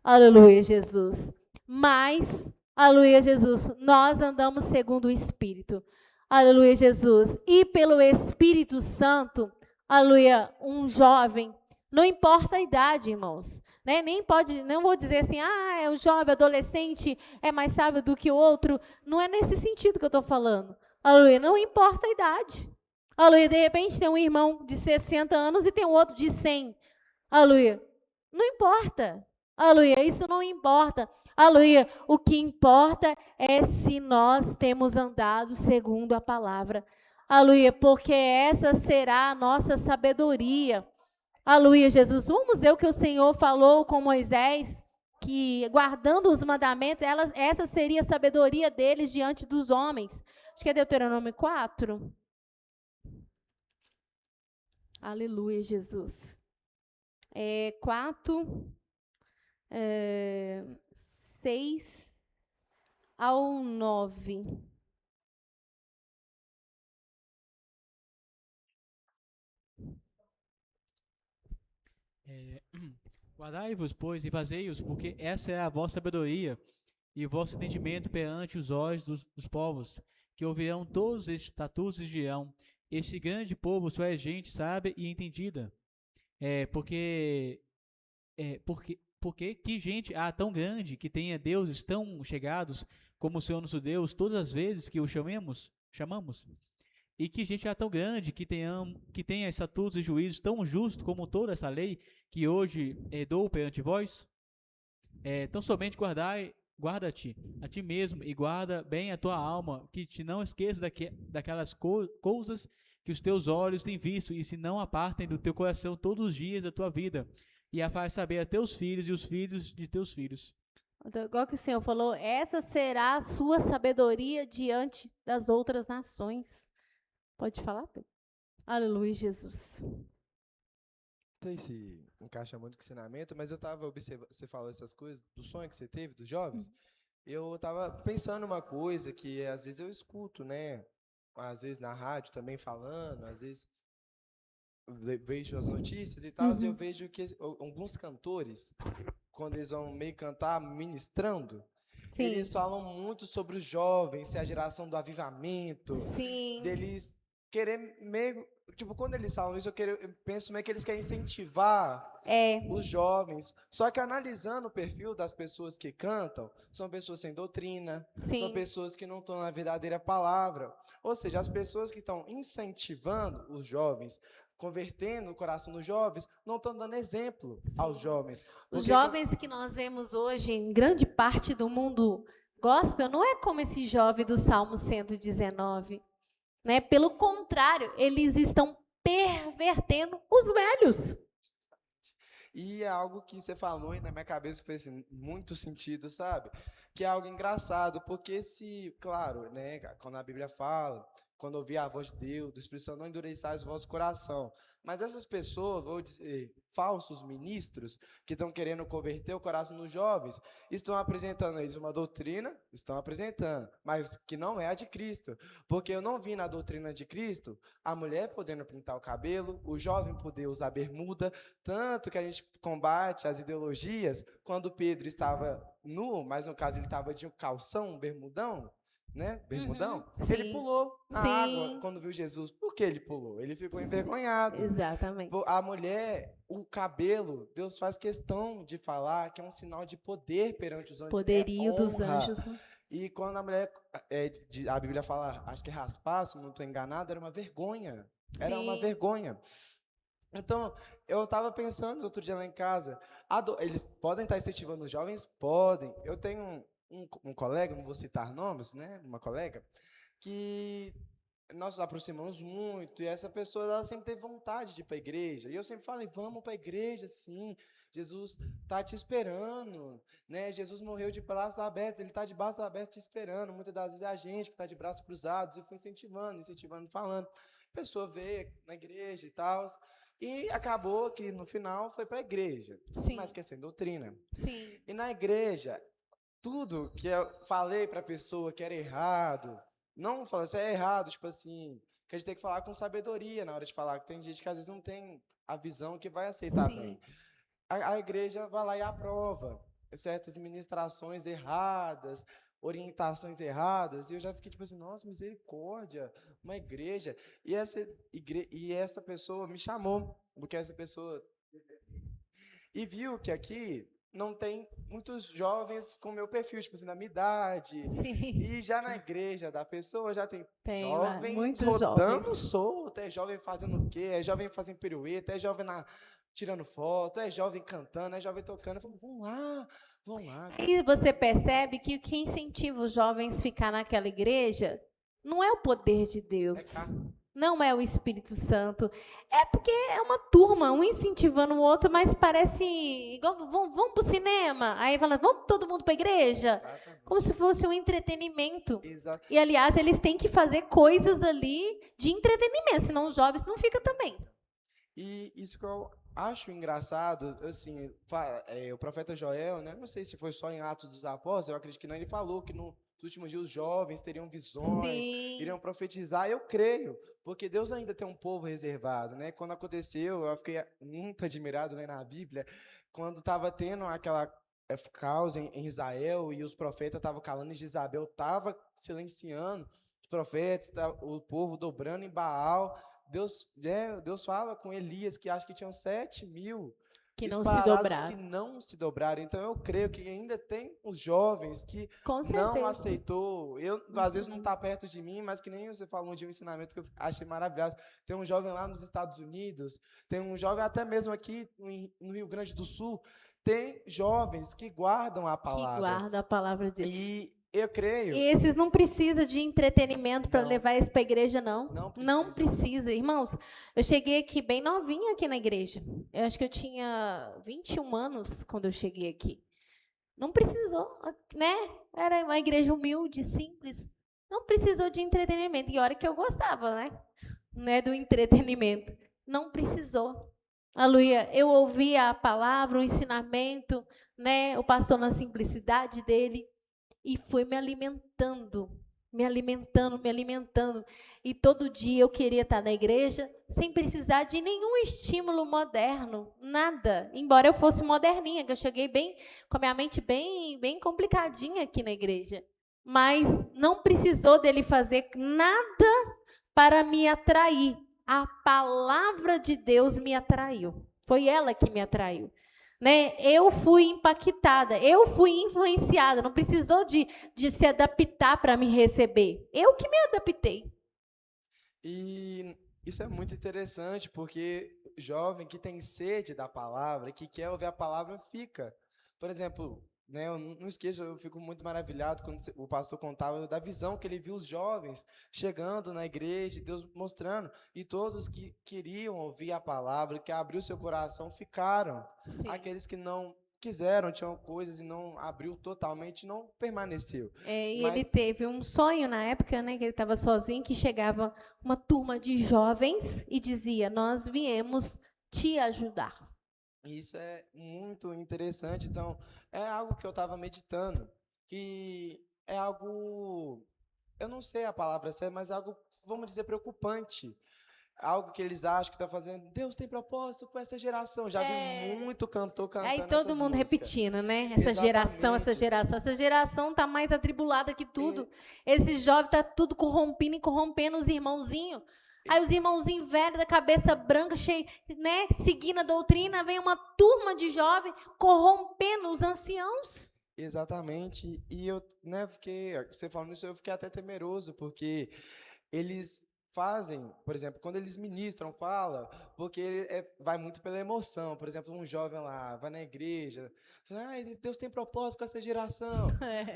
Aleluia, Jesus. Mas, aleluia, Jesus, nós andamos segundo o Espírito. Aleluia, Jesus. E pelo Espírito Santo, aleluia, um jovem, não importa a idade, irmãos, né? Não vou dizer assim, o jovem, adolescente é mais sábio do que o outro. Não é nesse sentido que eu estou falando. Aleluia, não importa a idade. Aleluia, de repente tem um irmão de 60 anos e tem um outro de 100. Aleluia, não importa. Aleluia, isso não importa. Aleluia, o que importa é se nós temos andado segundo a palavra. Aleluia, porque essa será a nossa sabedoria. Aleluia, Jesus. Vamos ver o que o Senhor falou com Moisés, que guardando os mandamentos, essa seria a sabedoria deles diante dos homens. Acho que é Deuteronômio 4. Aleluia, Jesus. 4... 6 ao 9. Guardai-vos, pois, e fazei-os, porque essa é a vossa sabedoria e o vosso entendimento perante os olhos dos povos, que ouvirão todos estes estatutos e dirão: esse grande povo só é gente sábia e entendida. Porque que gente há tão grande que tenha deuses tão chegados como o Senhor nosso Deus todas as vezes que o chamamos? E que gente há tão grande que tenha estatutos e juízos tão justos como toda essa lei que hoje dou perante vós? Tão somente guarda-te a ti mesmo e guarda bem a tua alma, que te não esqueça daquelas coisas que os teus olhos têm visto e se não apartem do teu coração todos os dias da tua vida, e a faz saber a teus filhos e os filhos de teus filhos. Então, igual que o Senhor falou, essa será a sua sabedoria diante das outras nações. Pode falar, Pedro? Aleluia, Jesus. Não sei se encaixa muito com o ensinamento, mas eu estava observando, você falou essas coisas, do sonho que você teve, dos jovens, eu estava pensando uma coisa que às vezes eu escuto, né? Às vezes na rádio também falando, às vezes vejo as notícias e tal, e eu vejo que alguns cantores, quando eles vão meio cantar ministrando, Sim, eles falam muito sobre os jovens, ser a geração do avivamento, sim, deles querer meio, tipo, quando eles falam isso, eu penso meio que eles querem incentivar os jovens. Só que analisando o perfil das pessoas que cantam, são pessoas sem doutrina, são sim, pessoas que não estão na verdadeira palavra. Ou seja, as pessoas que estão incentivando os jovens, convertendo o coração dos jovens, não estão dando exemplo aos jovens. Os Porque jovens que nós vemos hoje em grande parte do mundo gospel não é como esse jovem do Salmo 119, né? Pelo contrário, eles estão pervertendo os velhos. E é algo que você falou e na minha cabeça fez assim, muito sentido, sabe? Que é algo engraçado, porque se, claro, né, quando a Bíblia fala, quando ouvir a voz de Deus, do Espírito Santo, não endureçais o vosso coração. Mas essas pessoas, vou dizer, falsos ministros, que estão querendo converter o coração dos jovens, estão apresentando a eles uma doutrina, estão apresentando, mas que não é a de Cristo. Porque eu não vi na doutrina de Cristo a mulher podendo pintar o cabelo, o jovem poder usar bermuda, tanto que a gente combate as ideologias, quando Pedro estava nu, mas no caso ele estava de um calção, um bermudão, né? Bermudão. Ele Sim, pulou na sim. água quando viu Jesus. Por que ele pulou? Ele ficou envergonhado. Exatamente. A mulher, o cabelo, Deus faz questão de falar que é um sinal de poder perante os anjos. Poderio dos honra. anjos. Né? E quando a mulher, a Bíblia fala, acho que raspar, se não estou enganado, era uma vergonha. Era uma Sim. vergonha. Então, eu estava pensando outro dia lá em casa, eles podem estar incentivando os jovens? Podem. Eu tenho um colega, não vou citar nomes, né? Uma colega, que nós nos aproximamos muito, e essa pessoa ela sempre teve vontade de ir para a igreja. E eu sempre falei, vamos para a igreja, sim. Jesus está te esperando, né? Jesus morreu de braços abertos, ele está de braços abertos te esperando. Muitas das vezes é a gente que está de braços cruzados. Eu fui incentivando, falando. A pessoa veio na igreja e tal. E acabou que no final foi para a igreja, Sim. mas que é sem doutrina. Sim. E na igreja, tudo que eu falei para a pessoa que era errado, não falando isso é errado, tipo assim, que a gente tem que falar com sabedoria na hora de falar, que tem gente que às vezes não tem a visão que vai aceitar Sim. bem. A igreja vai lá e aprova certas ministrações erradas, orientações erradas, e eu já fiquei tipo assim, nossa, misericórdia, uma igreja. E essa pessoa me chamou, porque essa pessoa e viu que aqui não tem muitos jovens com meu perfil, tipo assim, da minha idade. Sim. E já na igreja da pessoa já tem Lá, jovem muitos rodando jovens. solto, é jovem fazendo o quê? É jovem fazendo pirueta, é jovem tirando foto, é jovem cantando, é jovem tocando. Eu falo, vão lá. E você percebe que o que incentiva os jovens a ficar naquela igreja não é o poder de Deus. Não é o Espírito Santo. É porque é uma turma, um incentivando o outro, mas parece igual, vamos para o cinema. Aí fala, vamos todo mundo para a igreja? Exatamente. Como se fosse um entretenimento. Exato. E, aliás, eles têm que fazer coisas ali de entretenimento, senão os jovens não ficam também. E isso que eu acho engraçado, assim, o profeta Joel, né? Não sei se foi só em Atos dos Apóstolos, eu acredito que não, ele falou que nos últimos dias os jovens teriam visões, Sim. iriam profetizar. Eu creio, porque Deus ainda tem um povo reservado, né? Quando aconteceu, eu fiquei muito admirado, né, na Bíblia, quando estava tendo aquela causa em Israel e os profetas estavam calando, e Jezabel estava silenciando os profetas, o povo dobrando em Baal. Deus fala com Elias que acho que tinham 7.000 Que não se disparados dobraram. que não se dobraram. Então eu creio que ainda tem os jovens que Com não certeza. aceitou. Eu às vezes não está perto de mim, mas que nem você falou de um ensinamento que eu achei maravilhoso. Tem um jovem lá nos Estados Unidos, tem um jovem até mesmo aqui no Rio Grande do Sul. Tem jovens que guardam a palavra. Que guarda a palavra de Deus. E eu creio. E esses não precisam de entretenimento para Não. levar isso para a igreja, não. Não precisa. Irmãos, eu cheguei aqui bem novinha aqui na igreja. Eu acho que eu tinha 21 anos quando eu cheguei aqui. Não precisou, né? Era uma igreja humilde, simples. Não precisou de entretenimento. E olha que eu gostava, né, do entretenimento. Não precisou. Aleluia. Eu ouvia a palavra, o ensinamento, né, o pastor na simplicidade dele, e foi me alimentando, me alimentando, me alimentando. E todo dia eu queria estar na igreja sem precisar de nenhum estímulo moderno, nada. Embora eu fosse moderninha, que eu cheguei bem com a minha mente bem complicadinha aqui na igreja. Mas não precisou dele fazer nada para me atrair. A palavra de Deus me atraiu. Foi ela que me atraiu. Né? Eu fui impactada, eu fui influenciada, não precisou de se adaptar para me receber. Eu que me adaptei. E isso é muito interessante, porque jovem que tem sede da palavra, que quer ouvir a palavra, fica. Por exemplo, né, eu não esqueço, eu fico muito maravilhado quando o pastor contava da visão que ele viu os jovens chegando na igreja, Deus mostrando, e todos que queriam ouvir a palavra, que abriu seu coração, ficaram. Sim. Aqueles que não quiseram, tinham coisas e não abriu totalmente, não permaneceu. E Mas ele teve um sonho na época, né, que ele estava sozinho, que chegava uma turma de jovens e dizia: nós viemos te ajudar. isso é muito interessante. Então, é algo que eu estava meditando, que é algo, eu não sei a palavra certa, mas é algo, vamos dizer, preocupante. Algo que eles acham que está fazendo. Deus tem propósito com essa geração. Já vi muito cantor Aí cantando todo essas mundo músicas. repetindo, né? Essa geração. Exatamente. Essa geração tá mais atribulada que tudo. Esse jovem tá tudo corrompendo e corrompendo os irmãozinhos. Aí os irmãozinhos velhos, da cabeça branca, cheio, né? Seguindo a doutrina, vem uma turma de jovens corrompendo os anciãos. Exatamente. E eu, né, você falando isso, eu fiquei até temeroso, porque eles fazem, por exemplo, quando eles ministram, fala, porque vai muito pela emoção. Por exemplo, um jovem lá vai na igreja, fala, ai, Deus tem propósito com essa geração.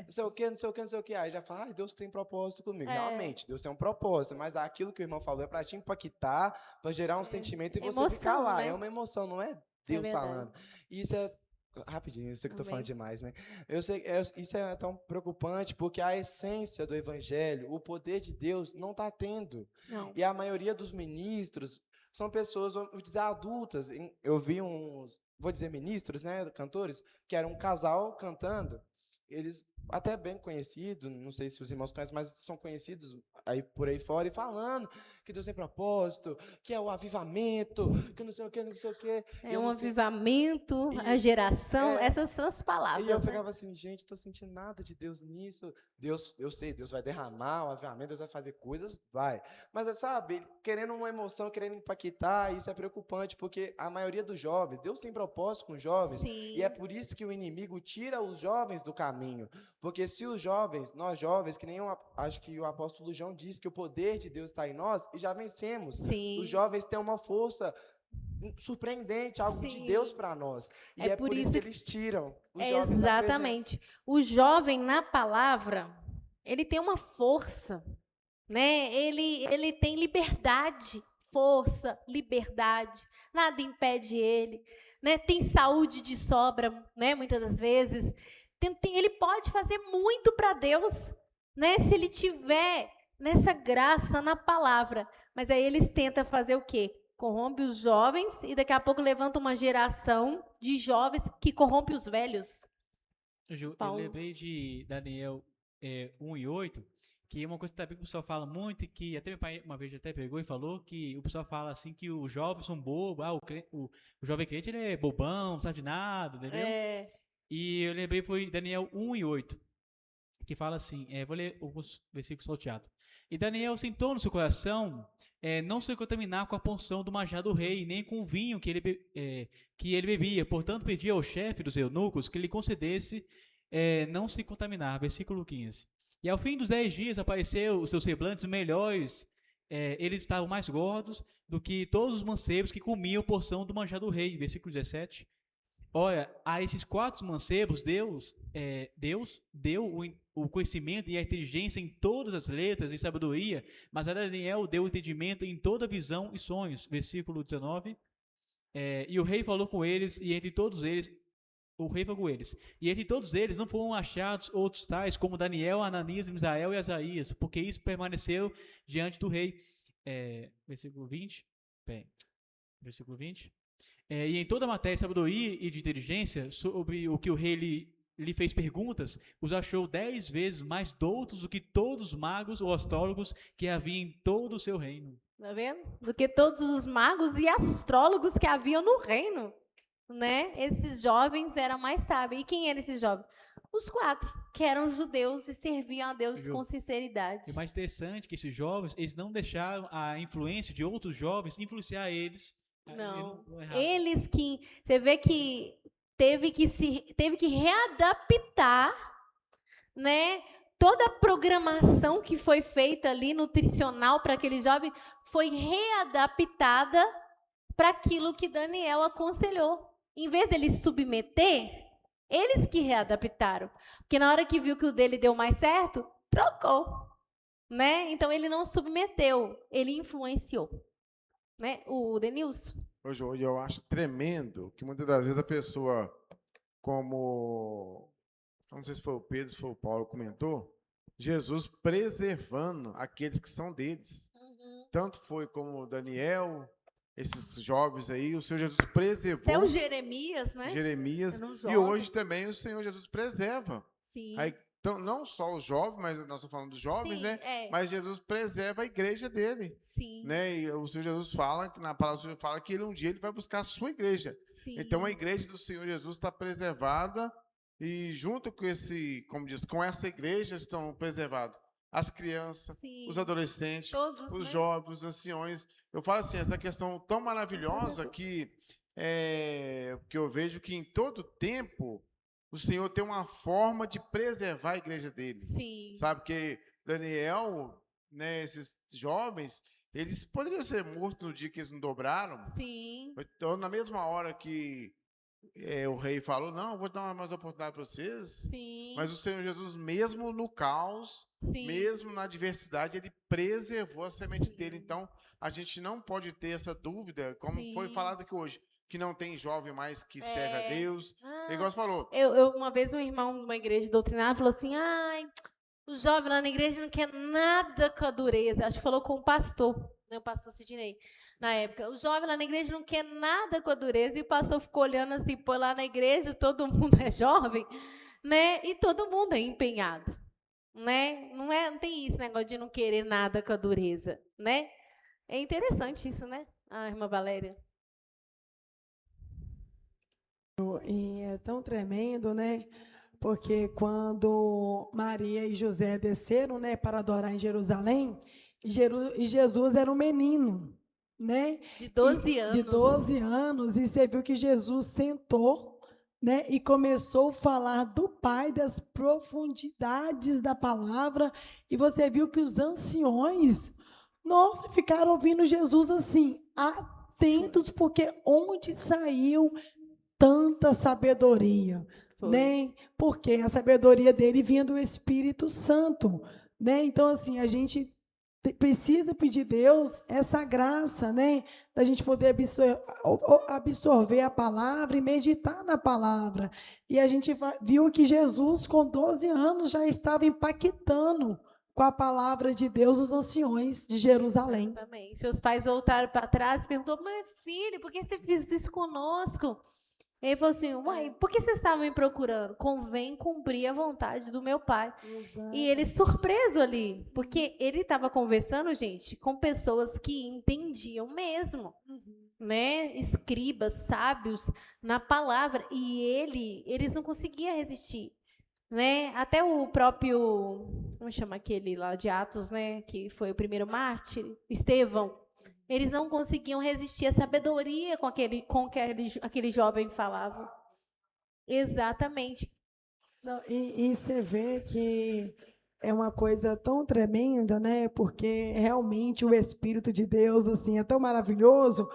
Não sei o quê, não sei o quê, não sei o quê. Aí já fala, ai, Deus tem propósito comigo. Realmente, Deus tem um propósito, mas aquilo que o irmão falou é para te impactar, para gerar um sentimento e você Emoção, ficar lá. né? É uma emoção, não é Deus verdade. falando. E isso é rapidinho, eu sei que estou falando Amém. demais, né? Eu sei, isso é tão preocupante, porque a essência do evangelho, o poder de Deus, não está tendo. Não. E a maioria dos ministros são pessoas, vamos dizer, adultas. Eu vi uns, vou dizer ministros, né, cantores, que era um casal cantando. Eles até bem conhecidos, não sei se os irmãos conhecem, mas são conhecidos aí por aí fora, e falando que Deus tem propósito, que é o avivamento, que não sei o que, não sei o que. É um avivamento, a geração, essas são as palavras. E eu ficava assim, gente, estou sentindo nada de Deus nisso. Deus, eu sei, Deus vai derramar o avivamento, Deus vai fazer coisas, vai. Mas, sabe, querendo uma emoção, querendo impactar, isso é preocupante, porque a maioria dos jovens, Deus tem propósito com os jovens, Sim. e é por isso que o inimigo tira os jovens do caminho. Porque se os jovens, nós jovens, que nem acho que o apóstolo João disse que o poder de Deus está em nós, e já vencemos. Sim. Os jovens têm uma força surpreendente, algo Sim. de Deus para nós. E é por isso que eles tiram os jovens da presença. Exatamente. O jovem na palavra, ele tem uma força, né? Ele tem liberdade, força, liberdade. Nada impede ele, né? Tem saúde de sobra, né? Muitas das vezes. Ele pode fazer muito para Deus, né? Se ele tiver nessa graça na palavra. Mas aí eles tentam fazer o quê? Corrompe os jovens e daqui a pouco levanta uma geração de jovens que corrompe os velhos. Eu lembrei de Daniel 1:8, que é uma coisa também que o pessoal fala muito, e que até meu pai uma vez até pegou e falou, que o pessoal fala assim que os jovens são bobos, o jovem crente ele é bobão, não sabe de nada, entendeu? E eu lembrei, foi Daniel 1:8, que fala assim, vou ler alguns versículos salteados. E Daniel sentou no seu coração não se contaminar com a porção do manjar do rei, nem com o vinho que ele bebia. Portanto, pedia ao chefe dos eunucos que lhe concedesse não se contaminar. Versículo 15. E ao fim dos 10 dias apareceu os seus semblantes melhores. Eles estavam mais gordos do que todos os mancebos que comiam porção do manjar do rei. Versículo 17. Olha, a esses 4 mancebos, Deus deu o conhecimento e a inteligência em todas as letras e sabedoria, mas a Daniel deu o entendimento em toda visão e sonhos. Versículo 19. E o rei falou com eles, e entre todos eles o rei falou com eles. E entre todos eles não foram achados outros tais como Daniel, Ananias, Misael e Asaías, porque isso permaneceu diante do rei. Versículo 20. Bem, versículo 20. E em toda a matéria de sabedoria e de inteligência, sobre o que o rei lhe fez perguntas, os achou 10 vezes mais doutos do que todos os magos ou astrólogos que havia em todo o seu reino. Tá vendo? Do que todos os magos e astrólogos que haviam no reino, né? Esses jovens eram mais sábios. E quem eram esses jovens? Os 4, que eram judeus e serviam a Deus com sinceridade. E o mais interessante é que esses jovens, eles não deixaram a influência de outros jovens influenciar eles. Não. Eles que... Você vê que teve que readaptar, né? Toda a programação que foi feita ali, nutricional, para aquele jovem, foi readaptada para aquilo que Daniel aconselhou. Em vez dele submeter, eles que readaptaram. Porque na hora que viu que o dele deu mais certo, trocou. Né? Então, ele não submeteu, ele influenciou. Né? O Denilson. Hoje eu acho tremendo que muitas das vezes a pessoa, como, não sei se foi o Pedro, se foi o Paulo, comentou, Jesus preservando aqueles que são deles. Tanto foi como Daniel, esses jovens aí, o Senhor Jesus preservou. Até o Jeremias, né? Jeremias. E hoje também o Senhor Jesus preserva. Sim. Aí, então, não só os jovens, mas nós estamos falando dos jovens, sim, né? Mas Jesus preserva a igreja dele. Sim. Né? E o Senhor Jesus fala, na palavra do Senhor fala que um dia ele vai buscar a sua igreja. Sim. Então a igreja do Senhor Jesus está preservada e junto com com essa igreja estão preservados as crianças, sim, os adolescentes, todos, os jovens, os anciões. Eu falo assim, essa questão tão maravilhosa que eu vejo que em todo tempo o Senhor tem uma forma de preservar a igreja dele. Sim. Sabe que Daniel, né, esses jovens, eles poderiam ser mortos no dia que eles não dobraram. Sim. Então, na mesma hora que o rei falou, não, vou dar mais oportunidade para vocês. Sim. Mas o Senhor Jesus, mesmo no caos, sim, mesmo na adversidade, ele preservou a semente, sim, dele. Então, a gente não pode ter essa dúvida, como, sim, foi falado aqui hoje, que não tem jovem mais que serve a Deus. Igual você falou. Uma vez um irmão de uma igreja doutrinária falou assim, o jovem lá na igreja não quer nada com a dureza. Acho que falou com o pastor, né, o pastor Sidney, na época. O jovem lá na igreja não quer nada com a dureza. E o pastor ficou olhando assim, pô, lá na igreja todo mundo é jovem, né? E todo mundo é empenhado, né? Não tem isso, negócio de não querer nada com a dureza, né? É interessante isso, né, a irmã Valéria? E é tão tremendo, né? Porque quando Maria e José desceram, né, para adorar em Jerusalém, e Jesus era um menino, né? De 12 anos. De 12 anos, e você viu que Jesus sentou, né, e começou a falar do Pai, das profundidades da palavra, e você viu que os anciões, nossa, ficaram ouvindo Jesus assim, atentos, porque onde saiu tanta sabedoria, né? Porque a sabedoria dele vinha do Espírito Santo, né? Então, assim, a gente precisa pedir a Deus essa graça, né? Da gente poder absorver a palavra e meditar na palavra. E a gente viu que Jesus, com 12 anos, já estava impactando com a palavra de Deus os anciões de Jerusalém. Também. Seus pais voltaram para trás e perguntaram, mas filho, por que você fez isso conosco? Ele falou assim, mãe, por que vocês estavam me procurando? Convém cumprir a vontade do meu pai. Exato. E ele surpreso ali, porque ele estava conversando, gente, com pessoas que entendiam mesmo, né? Escribas, sábios na palavra, e eles não conseguiam resistir, né? Até o próprio, vamos chamar aquele lá de Atos, né? Que foi o primeiro mártir, Estevão. Eles não conseguiam resistir à sabedoria com que aquele jovem falava. Exatamente. Não, e você vê que é uma coisa tão tremenda, né? Porque realmente o Espírito de Deus assim é tão maravilhoso,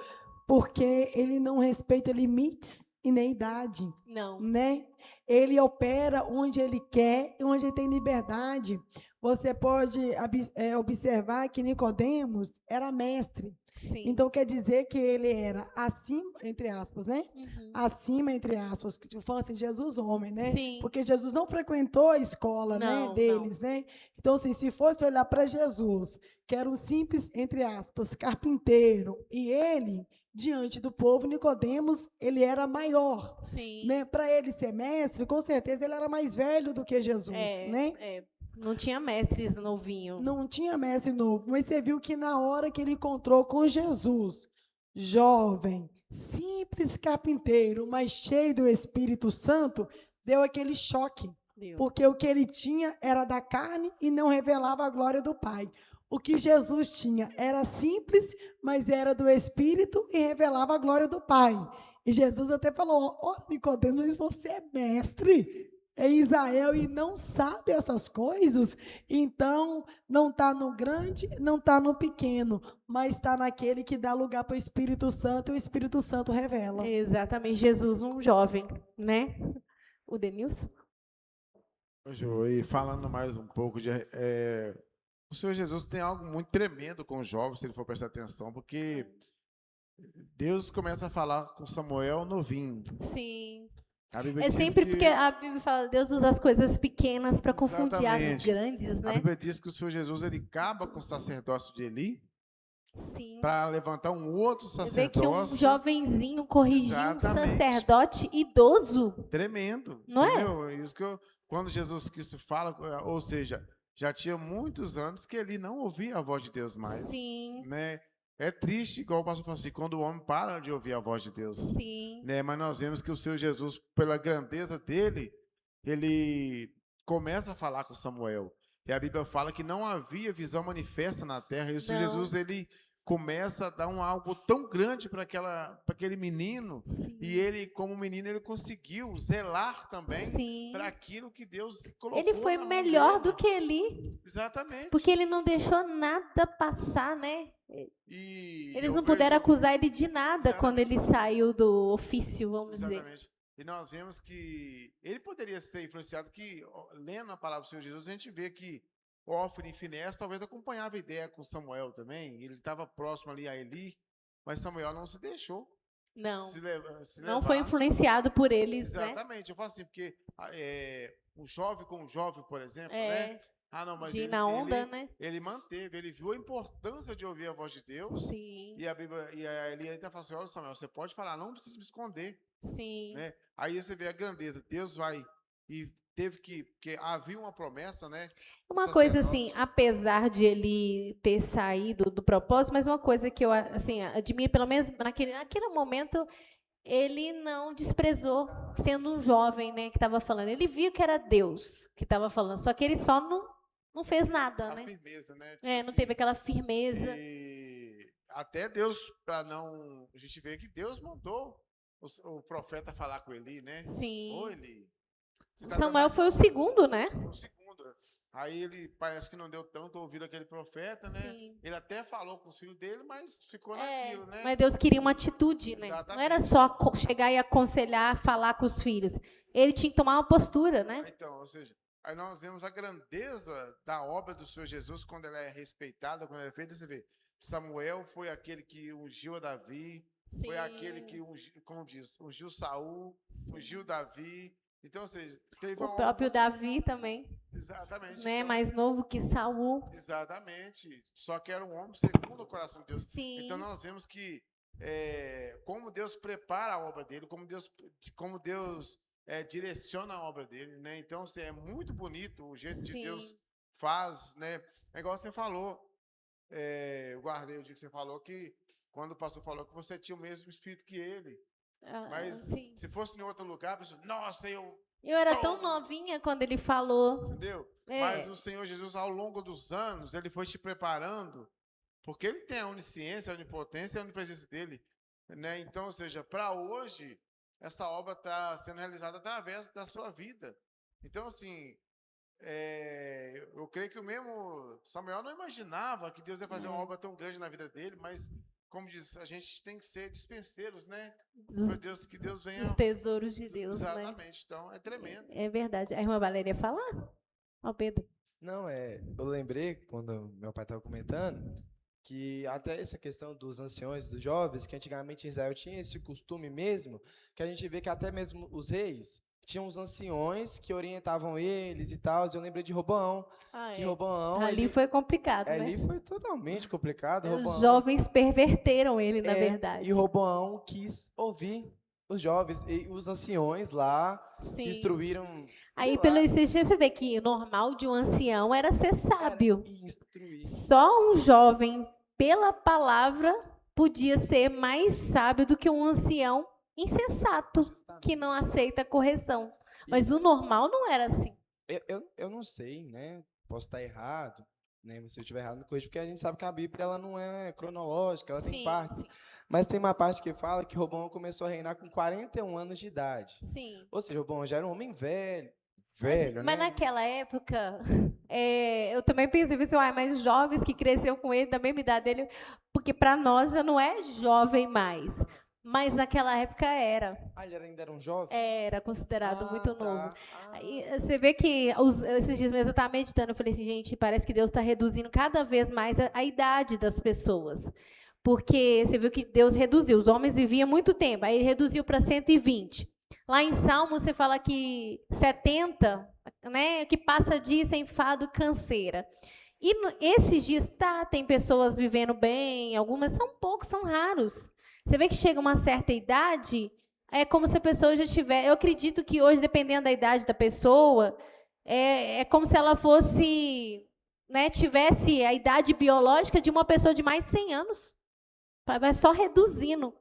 porque ele não respeita limites, e nem idade. Não. Né? Ele opera onde ele quer e onde ele tem liberdade. Você pode observar que Nicodemos era mestre. Sim. Então, quer dizer que ele era acima, entre aspas, né? Uhum. Acima, entre aspas, falando assim, Jesus homem, né? Sim. Porque Jesus não frequentou a escola, Não, né, deles, não. né? Então, assim, se fosse olhar para Jesus, que era um simples, entre aspas, carpinteiro, e ele, diante do povo, Nicodemos, ele era maior. Sim. Né? Para ele ser mestre, com certeza ele era mais velho do que Jesus, né? Não tinha mestres novinho. Não tinha mestre novo, mas você viu que na hora que ele encontrou com Jesus, jovem, simples carpinteiro, mas cheio do Espírito Santo, deu aquele choque. Deu. Porque o que ele tinha era da carne e não revelava a glória do Pai. O que Jesus tinha era simples, mas era do Espírito e revelava a glória do Pai. E Jesus até falou, Nicodemos, mas você é mestre em Israel e não sabe essas coisas? Então, não está no grande, não está no pequeno, mas está naquele que dá lugar para o Espírito Santo e o Espírito Santo revela. Exatamente, Jesus, um jovem, né? O Denilson? Ju, e falando mais um pouco o Senhor Jesus tem algo muito tremendo com os jovens, se ele for prestar atenção, porque Deus começa a falar com Samuel novinho. Sim. A Bíblia É diz sempre que, porque a Bíblia fala, Deus usa as coisas pequenas para confundir as grandes, né? A Bíblia diz que o Senhor Jesus ele acaba com o sacerdócio de Eli para levantar um outro sacerdócio. Você vê que um jovenzinho corrigiu um sacerdote idoso. Tremendo. Não entendeu? É? Isso que quando Jesus Cristo fala, ou seja, já tinha muitos anos que ele não ouvia a voz de Deus mais. Sim. Né? É triste, igual o pastor falou assim, quando o homem para de ouvir a voz de Deus. Sim. Né? Mas nós vemos que o Senhor Jesus, pela grandeza dele, ele começa a falar com Samuel. E a Bíblia fala que não havia visão manifesta na terra. E o Senhor Jesus, ele começa a dar algo tão grande para aquele menino. Sim. E ele, como menino, ele conseguiu zelar também para aquilo que Deus colocou. Ele foi melhor do que Eli. Exatamente. Porque ele não deixou nada passar, né? E eles não puderam acusar ele de nada quando ele saiu do ofício, vamos dizer. E nós vemos que ele poderia ser influenciado, que lendo a palavra do Senhor Jesus, a gente vê que Ofni e Finés talvez acompanhava a ideia com Samuel também. Ele estava próximo ali a Eli, mas Samuel não se deixou. Não, se não foi influenciado por eles, exatamente. Né? Eu falo assim, porque um jovem com um jovem, por exemplo, né? Ah, não, mas ele manteve, ele viu a importância de ouvir a voz de Deus. Sim. E a Bíblia, e a Eli ainda fala assim, olha, Samuel, você pode falar, não precisa me esconder. Sim. Né? Aí você vê a grandeza, Deus vai, e teve porque havia uma promessa, né? Uma coisa assim, apesar de ele ter saído do propósito, mas uma coisa que eu assim, admiro, pelo menos naquele momento, ele não desprezou, sendo um jovem, né, que estava falando. Ele viu que era Deus que estava falando, só que ele só não fez nada, né? Firmeza, né? Tipo não teve aquela firmeza. E até Deus, para não... A gente vê que Deus mandou o profeta falar com Eli, né? Sim. Ô, Eli. Samuel foi o segundo, né? Foi o segundo. Aí ele parece que não deu tanto ouvido aquele profeta, né? Sim. Ele até falou com os filhos dele, mas ficou naquilo, né? Mas Deus queria uma atitude, né? Exatamente. Não era só chegar e aconselhar, falar com os filhos. Ele tinha que tomar uma postura, né? Então, ou seja, aí nós vemos a grandeza da obra do Senhor Jesus quando ela é respeitada, quando ela é feita. Você vê, Samuel foi aquele que ungiu a Davi, Sim. foi aquele que ungiu Saul, ungiu Davi. Então, ou seja, teve o próprio Davi também. Exatamente. Né? Então, mais novo que Saul. Exatamente. Só que era um homem segundo o coração de Deus. Sim. Então nós vemos que como Deus prepara a obra dele, como Deus direciona a obra dele, né? Então assim, é muito bonito o jeito de Deus faz, né? É igual você falou. Eu guardei o dia que você falou que quando o pastor falou que você tinha o mesmo espírito que ele. Mas se fosse em outro lugar, a pessoa, nossa, eu era tão novinha quando ele falou. Entendeu? Mas o Senhor Jesus, ao longo dos anos, ele foi te preparando, porque ele tem a onisciência, a onipotência e a onipresença dele. Né? Então, ou seja, para hoje, essa obra está sendo realizada através da sua vida. Então, assim, eu creio que o mesmo Samuel não imaginava que Deus ia fazer uma obra tão grande na vida dele, mas como diz, a gente tem que ser dispenseiros, né? Dos- Para Deus, que Deus venha. Os tesouros de Deus, né? Exatamente. Então, é tremendo. É verdade. A irmã Valéria ia falar? Ó, Pedro. Não, eu lembrei, quando meu pai estava comentando, que até essa questão dos anciões, dos jovens, que antigamente Israel tinha esse costume mesmo, que a gente vê que até mesmo os reis tinham os anciões que orientavam eles e tal. Eu lembrei de Roboão, que Roboão, Ali foi complicado, né? ali foi totalmente complicado. Os Roboão, jovens perverteram ele, na verdade. e Roboão quis ouvir os jovens e os anciões lá que Sim. instruíram. Aí, sei pelo lá, isso, você vê que o normal de um ancião era ser sábio. e instruir. Só um jovem, pela palavra, podia ser mais sábio do que um ancião insensato, que não aceita correção. Mas o normal não era assim. Eu não sei, né? Posso estar errado, né? Se eu estiver errado, me corrija, porque a gente sabe que a Bíblia ela não é cronológica, ela tem Sim, partes. sim. Mas tem uma parte que fala que Roboão começou a reinar com 41 anos de idade. Sim. Ou seja, Roboão já era um homem velho, Mas né? naquela época, eu também pensei, mas jovens que cresceram com ele, da mesma idade dele, porque para nós já não é jovem mais. Mas naquela época era. Ah, ele ainda era um jovem? Era considerado muito tá. novo. Aí você vê que esses dias mesmo eu estava meditando, eu falei assim, gente, parece que Deus está reduzindo cada vez mais a idade das pessoas. Porque você viu que Deus reduziu, os homens viviam muito tempo, aí ele reduziu para 120. Lá em Salmo você fala que 70, né, que passa dia sem fado, canseira. E esses dias, tem pessoas vivendo bem, algumas são poucos, são raros. Você vê que chega uma certa idade, é como se a pessoa já tiver. Eu acredito que hoje, dependendo da idade da pessoa, é como se ela fosse, né, tivesse a idade biológica de uma pessoa de mais de 100 anos. Vai só reduzindo.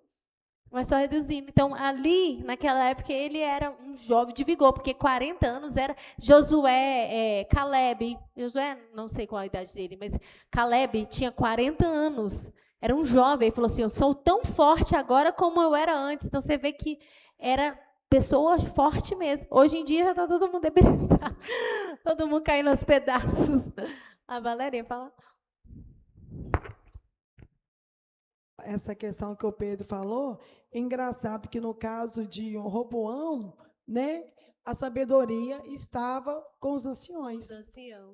Vai só reduzindo. Então, ali, naquela época, ele era um jovem de vigor, porque 40 anos era Josué, Caleb. Josué, não sei qual a idade dele, mas Caleb tinha 40 anos. Era um jovem. Ele falou assim: eu sou tão forte agora como eu era antes. Então, você vê que era pessoa forte mesmo. Hoje em dia, já está todo mundo debilitado. Todo mundo caindo aos pedaços. A Valéria fala. Essa questão que o Pedro falou, é engraçado que no caso de Roboão, né, a sabedoria estava com os anciões.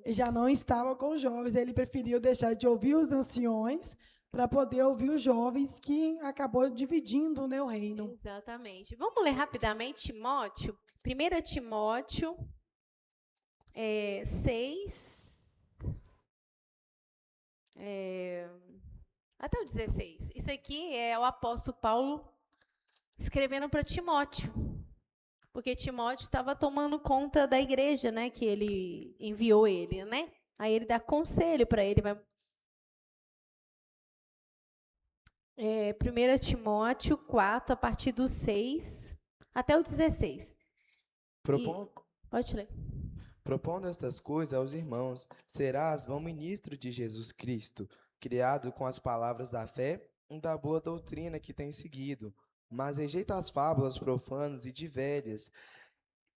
E já não estava com os jovens. Ele preferiu deixar de ouvir os anciões para poder ouvir os jovens, que acabou dividindo, né, o reino. Exatamente. Vamos ler rapidamente Timóteo. 1 Timóteo 6, até o 16. Isso aqui é o apóstolo Paulo escrevendo para Timóteo, porque Timóteo estava tomando conta da igreja, né, que ele enviou ele, né? Aí ele dá conselho para ele. 1 Timóteo 4, a partir do 6 até o 16. Pode ler. Propondo estas coisas aos irmãos, serás bom ministro de Jesus Cristo, criado com as palavras da fé e da boa doutrina que tens seguido, mas rejeita as fábulas profanas e de velhas,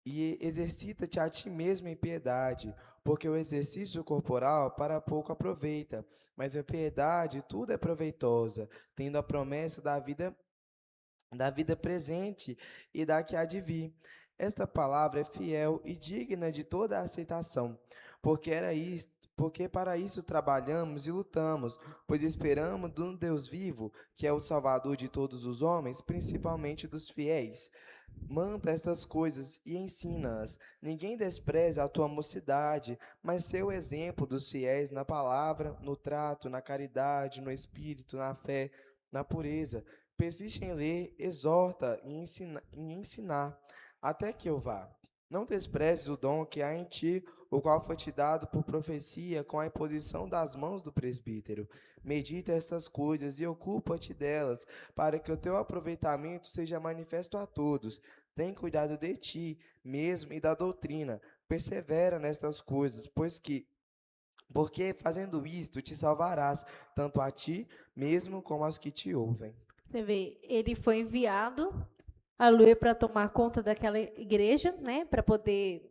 e exercita-te a ti mesmo em piedade, porque o exercício corporal para pouco aproveita, mas a piedade tudo é proveitosa, tendo a promessa da vida presente e da que há de vir. Esta palavra é fiel e digna de toda a aceitação, porque para isso trabalhamos e lutamos, pois esperamos do Deus vivo, que é o Salvador de todos os homens, principalmente dos fiéis. Manta estas coisas e ensina-as. Ninguém despreze a tua mocidade, mas sê o exemplo dos fiéis na palavra, no trato, na caridade, no espírito, na fé, na pureza. Persiste em ler, exorta e ensinar, até que eu vá. Não desprezes o dom que há em ti, o qual foi te dado por profecia com a imposição das mãos do presbítero. Medita estas coisas e ocupa-te delas, para que o teu aproveitamento seja manifesto a todos. Tem cuidado de ti mesmo e da doutrina. Persevera nestas coisas, porque fazendo isto te salvarás, tanto a ti mesmo como aos que te ouvem. Você vê, ele foi enviado, aleluia, para tomar conta daquela igreja, né, para poder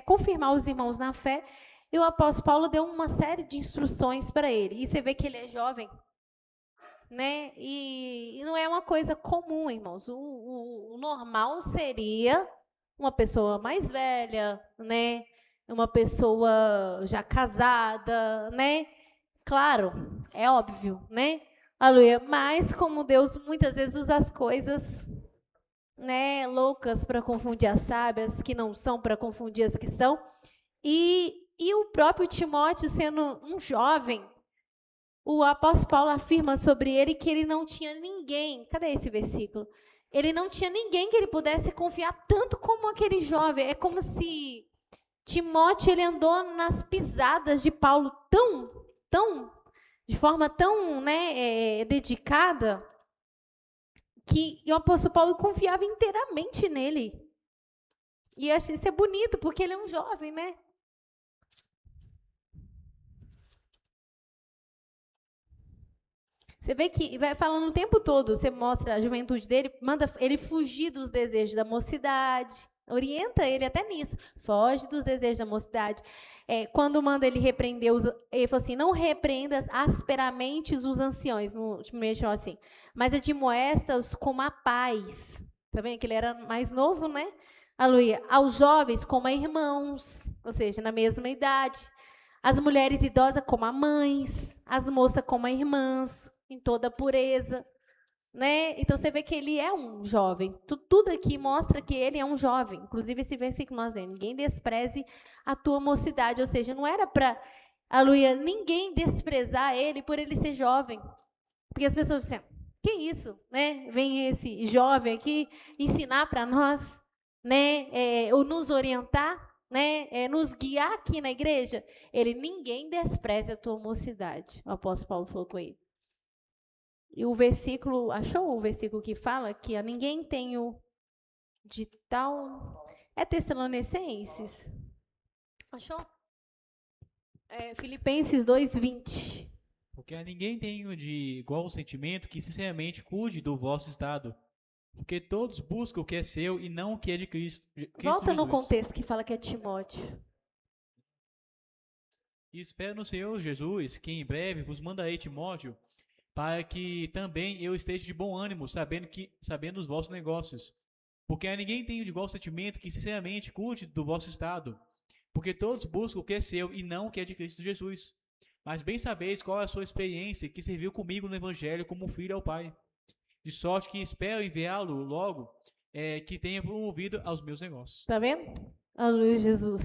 confirmar os irmãos na fé. E o apóstolo Paulo deu uma série de instruções para ele. E você vê que ele é jovem. né? E não é uma coisa comum, irmãos. O normal seria uma pessoa mais velha, né? Uma pessoa já casada, né? Claro, é óbvio, né? Aleluia. Mas como Deus muitas vezes usa as coisas, né, loucas para confundir as sábias, que não são para confundir as que são. E o próprio Timóteo, sendo um jovem, o apóstolo Paulo afirma sobre ele que ele não tinha ninguém. Cadê esse versículo? Ele não tinha ninguém que ele pudesse confiar tanto como aquele jovem. É como se Timóteo ele andou nas pisadas de Paulo de forma tão, né, dedicada, que o apóstolo Paulo confiava inteiramente nele. E eu achei isso é bonito, porque ele é um jovem, né? Você vê que vai falando o tempo todo, você mostra a juventude dele, manda ele fugir dos desejos da mocidade, orienta ele até nisso, foge dos desejos da mocidade. Quando manda ele repreender, ele falou assim, não repreendas asperamente os anciões, no último assim, mas admoesta-os com a paz. Tá vendo que ele era mais novo, né? Aleluia. Aos jovens como a irmãos, ou seja, na mesma idade. As mulheres idosas como a mães, as moças como a irmãs, em toda pureza, né? Então você vê que ele é um jovem. Tudo aqui mostra que ele é um jovem. Inclusive esse versículo nós lemos, ninguém despreze a tua mocidade, ou seja, não era para, aleluia, ninguém desprezar ele por ele ser jovem. Porque as pessoas dizem, que isso, né? Vem esse jovem aqui ensinar para nós, né? Ou nos orientar, né? Nos guiar aqui na igreja. Ninguém despreze a tua mocidade. O apóstolo Paulo falou com ele. E o versículo, achou o versículo que fala que a ninguém tenho de tal... É Tessalonicenses? Achou? Filipenses 2:20. Porque a ninguém tenho de igual sentimento que sinceramente cuide do vosso estado. Porque todos buscam o que é seu e não o que é de Cristo Volta Jesus. no contexto que fala que é Timóteo. E espero no Senhor Jesus que em breve vos mandarei Timóteo, para que também eu esteja de bom ânimo, sabendo os vossos negócios. Porque a ninguém tenho de igual sentimento que sinceramente cuide do vosso estado. Porque todos buscam o que é seu e não o que é de Cristo Jesus. Mas bem sabeis qual é a sua experiência que serviu comigo no Evangelho como filho ao Pai. De sorte que espero enviá-lo logo, que tenha promovido aos meus negócios. Tá vendo? Aleluia, Jesus.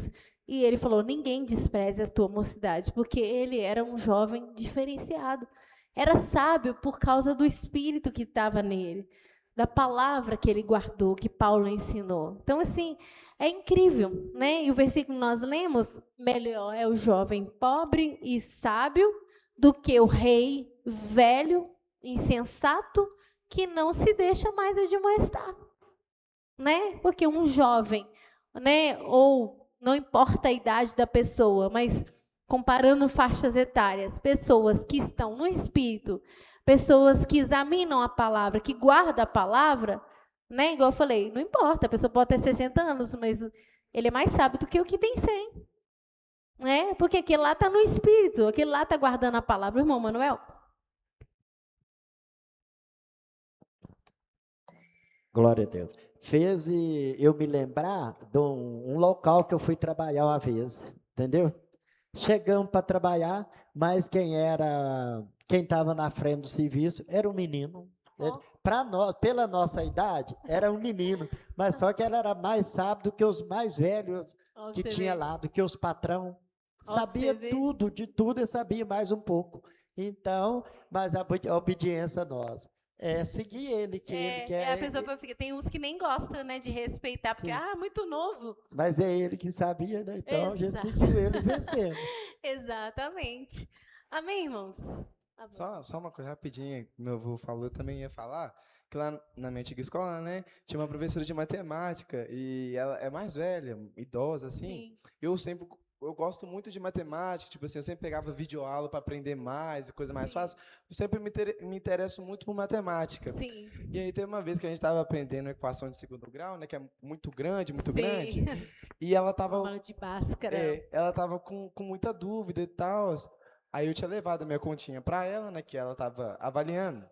E ele falou, ninguém despreze a tua mocidade, porque ele era um jovem diferenciado. Era sábio por causa do espírito que estava nele, da palavra que ele guardou, que Paulo ensinou. Então, assim, é incrível, né? E o versículo que nós lemos, melhor é o jovem pobre e sábio do que o rei velho, insensato, que não se deixa mais admoestar, né? Porque um jovem, né? Ou não importa a idade da pessoa, mas comparando faixas etárias, pessoas que estão no espírito, pessoas que examinam a palavra, que guardam a palavra, né? Igual eu falei, não importa, a pessoa pode ter 60 anos, mas ele é mais sábio do que o que tem 100. Né? Porque aquele lá está no espírito, aquele lá está guardando a palavra. Irmão Manuel? Glória a Deus. Fez eu me lembrar de um local que eu fui trabalhar uma vez, entendeu? Chegamos para trabalhar, mas quem estava na frente do serviço era um menino. Para nós, pela nossa idade, era um menino, mas só que ela era mais sábio do que os mais velhos que tinha lá, do que os patrão. Sabia tudo, de tudo eu sabia mais um pouco. Então, mas a obediência nossa. Seguir ele, que ele quer. A pessoa fica, tem uns que nem gostam, né, de respeitar, porque, muito novo. Mas é ele que sabia, né? Então, a gente seguiu ele vencendo. Exatamente. Amém, irmãos? Só uma coisa rapidinha, meu avô falou, eu também ia falar, que lá na minha antiga escola, né, tinha uma professora de matemática, e ela é mais velha, idosa, assim. Sim. Eu gosto muito de matemática, tipo assim, eu sempre pegava videoaula para aprender mais e coisa mais fácil. Eu sempre me interesso muito por matemática. Sim. E aí teve uma vez que a gente estava aprendendo equação de segundo grau, né, que é muito grande, e ela estava Bola de Bhaskara. ela estava com muita dúvida e tal. Aí eu tinha levado a minha continha para ela, né, que ela estava avaliando.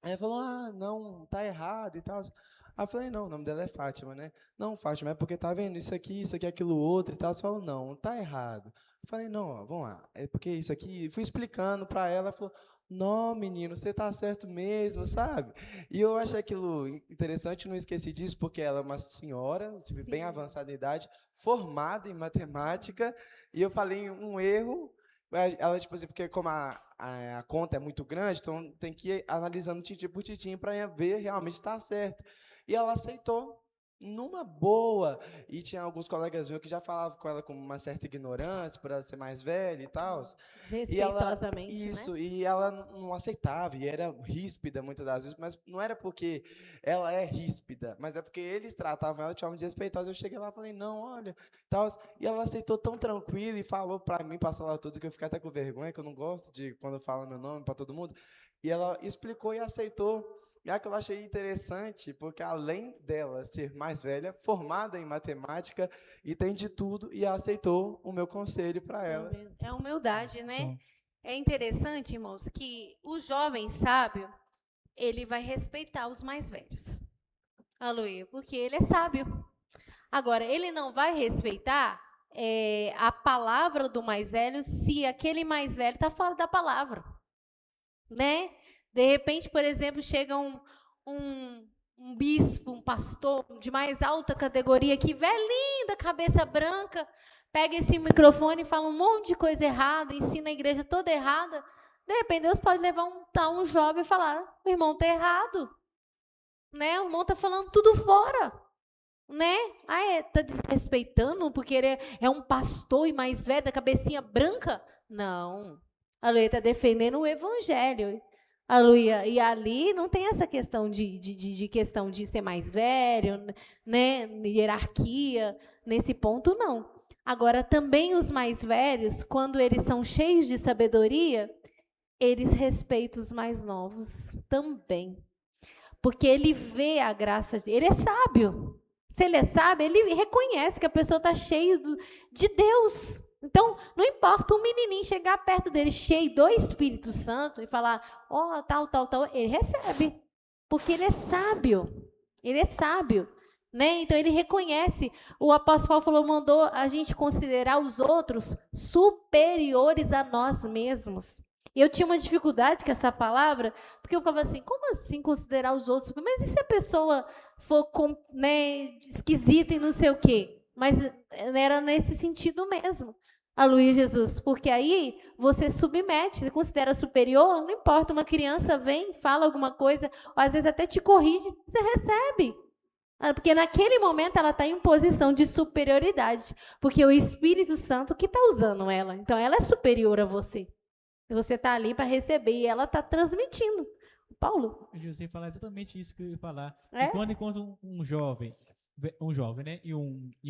Aí ela falou, não, tá errado e tal. Aí eu falei, não, o nome dela é Fátima, né? Não, Fátima, é porque tá vendo isso aqui, aquilo, outro e tal. Você falou, não, tá errado. Eu falei, não, ó, vamos lá, é porque isso aqui. Fui explicando para ela, ela falou, não, menino, você tá certo mesmo, sabe? E eu achei aquilo interessante, não esqueci disso, porque ela é uma senhora, bem avançada em idade, formada em matemática, e eu falei um erro. Ela, tipo assim, porque como a conta é muito grande, então tem que ir analisando titim por titim para ver realmente se está certo. E ela aceitou, numa boa. E tinha alguns colegas meus que já falavam com ela com uma certa ignorância, por ela ser mais velha e tal. Respeitosamente, isso, né? e ela não aceitava, e era ríspida muitas das vezes, mas não era porque ela é ríspida, mas é porque eles tratavam ela de forma desrespeitosa. Eu cheguei lá e falei, não, olha, tal. E ela aceitou tão tranquila e falou para mim, passar lá tudo, que eu fiquei até com vergonha, que eu não gosto de quando fala meu nome para todo mundo. E ela explicou e aceitou. E é que eu achei interessante, porque além dela ser mais velha, formada em matemática, e tem de tudo, e aceitou o meu conselho para ela. É humildade, né? É interessante, irmãos, que o jovem sábio, ele vai respeitar os mais velhos. Aleluia, porque ele é sábio. Agora, ele não vai respeitar a palavra do mais velho se aquele mais velho está fora da palavra, né? De repente, por exemplo, chega um bispo, um pastor de mais alta categoria, que velhinho, da cabeça branca, pega esse microfone e fala um monte de coisa errada, ensina a igreja toda errada. De repente, Deus pode levar um jovem e falar, o irmão está errado, né? O irmão está falando tudo fora, né? Está desrespeitando porque ele é um pastor e mais velho, da cabecinha branca? Não. Aleluia, está defendendo o evangelho. Aleluia. E ali não tem essa questão de questão de ser mais velho, né? Hierarquia, nesse ponto não. Agora, também os mais velhos, quando eles são cheios de sabedoria, eles respeitam os mais novos também. Porque ele vê a graça, ele é sábio. Se ele é sábio, ele reconhece que a pessoa está cheia de Deus. Então, não importa um menininho chegar perto dele cheio do Espírito Santo e falar, tal, ele recebe. Porque ele é sábio. Ele é sábio. Né? Então, ele reconhece. O apóstolo Paulo mandou a gente considerar os outros superiores a nós mesmos. E eu tinha uma dificuldade com essa palavra, porque eu ficava assim, como assim considerar os outros? Mas e se a pessoa for, né, esquisita e não sei o quê? Mas era nesse sentido mesmo. Aleluia, Jesus. Porque aí você submete, você considera superior, não importa, uma criança vem, fala alguma coisa, ou às vezes até te corrige, você recebe. Porque naquele momento ela está em posição de superioridade, porque o Espírito Santo que está usando ela. Então ela é superior a você. Você está ali para receber e ela está transmitindo. Paulo? Eu ia falar exatamente isso que eu ia falar. E quando encontra um jovem, né, e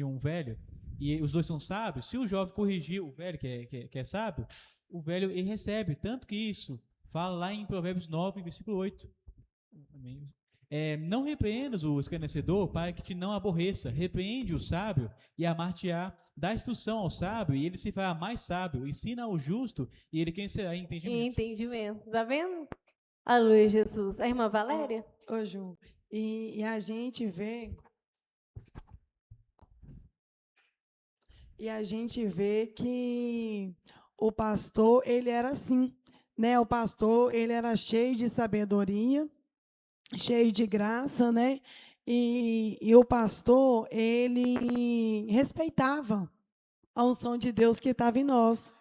um velho, e os dois são sábios, se o jovem corrigir o velho, que é sábio, o velho ele recebe. Tanto que isso fala lá em Provérbios 9, versículo 8. Não repreendas o escarnecedor para que te não aborreça. Repreende o sábio e amar-te-á. Dá instrução ao sábio e ele se fará mais sábio. Ensina ao justo e ele conhecerá entendimento. Entendimento. Tá vendo? Aleluia, Jesus. A irmã Valéria? Ô, Ju, e a gente vê... E a gente vê que o pastor, ele era assim, né? O pastor, ele era cheio de sabedoria, cheio de graça, né? E o pastor, ele respeitava a unção de Deus que estava em nós,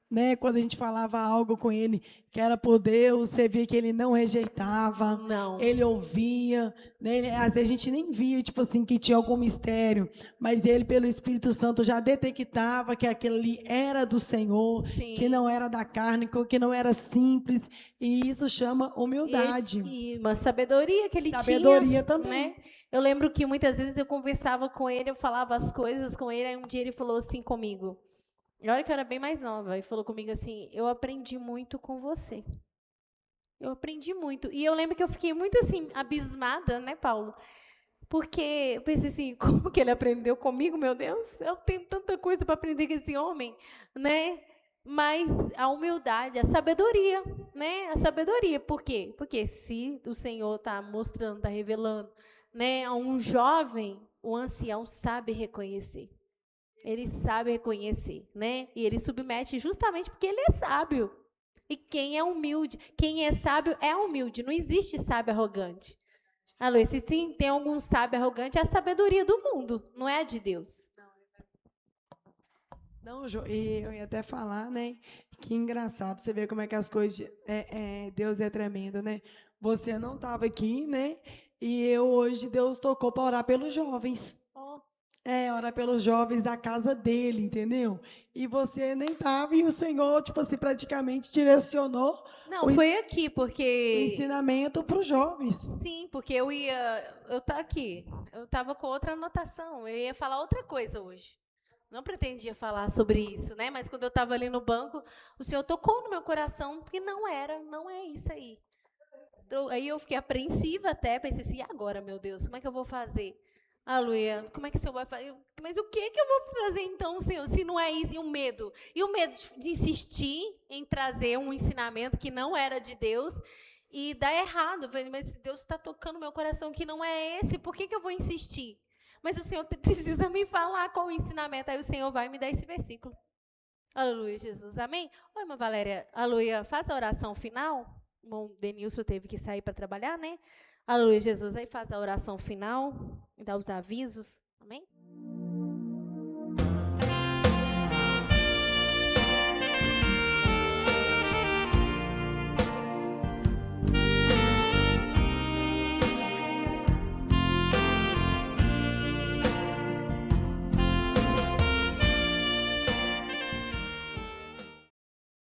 né? Quando a gente falava algo com ele que era por Deus, você via que ele não rejeitava, não. Ele ouvia, né? Às vezes a gente nem via, tipo assim, que tinha algum mistério, mas ele, pelo Espírito Santo, já detectava que aquilo ali era do Senhor, sim, que não era da carne, que não era simples, e isso chama humildade. E uma sabedoria que ele tinha. Sabedoria também. Né? Eu lembro que muitas vezes eu conversava com ele, eu falava as coisas com ele, aí um dia ele falou assim comigo, olha que eu era bem mais nova, e falou comigo assim, eu aprendi muito com você. Eu aprendi muito. E eu lembro que eu fiquei muito assim, abismada, né, Paulo? Porque eu pensei assim, como que ele aprendeu comigo, meu Deus? Eu tenho tanta coisa para aprender com esse homem, né? Mas a humildade, a sabedoria, né? A sabedoria. Por quê? Porque se o Senhor está mostrando, está revelando, né, a um jovem, o ancião sabe reconhecer. Ele sabe reconhecer, né? E ele submete justamente porque ele é sábio. E quem é humilde, quem é sábio é humilde. Não existe sábio arrogante. Alô, se sim, tem algum sábio arrogante, é a sabedoria do mundo, não é a de Deus. Não, e eu ia até falar, né? Que engraçado, você vê como é que as coisas. Deus é tremendo, né? Você não estava aqui, né? E hoje Deus tocou para orar pelos jovens. Orar pelos jovens da casa dele, entendeu? E você nem estava, e o Senhor, tipo assim, praticamente direcionou. Não, foi aqui, porque. O ensinamento para os jovens. Sim, porque eu tá aqui. Eu estava com outra anotação. Eu ia falar outra coisa hoje. Não pretendia falar sobre isso, né? Mas quando eu estava ali no banco, o Senhor tocou no meu coração que não é isso aí. Aí eu fiquei apreensiva até, pensei assim, e agora, meu Deus, como é que eu vou fazer? Aleluia, como é que o Senhor vai fazer? Mas o que eu vou fazer então, Senhor, se não é isso? E o medo? E o medo de insistir em trazer um ensinamento que não era de Deus e dar errado. Eu falei, mas Deus está tocando meu coração que não é esse, por que eu vou insistir? Mas o Senhor precisa me falar qual o ensinamento. Aí o Senhor vai me dar esse versículo. Aleluia, Jesus. Amém? Oi, irmã Valéria. Aleluia. Faz a oração final. O irmão Denilson teve que sair para trabalhar, né? Aleluia, Jesus. Aí faz a oração final e dá os avisos. Amém?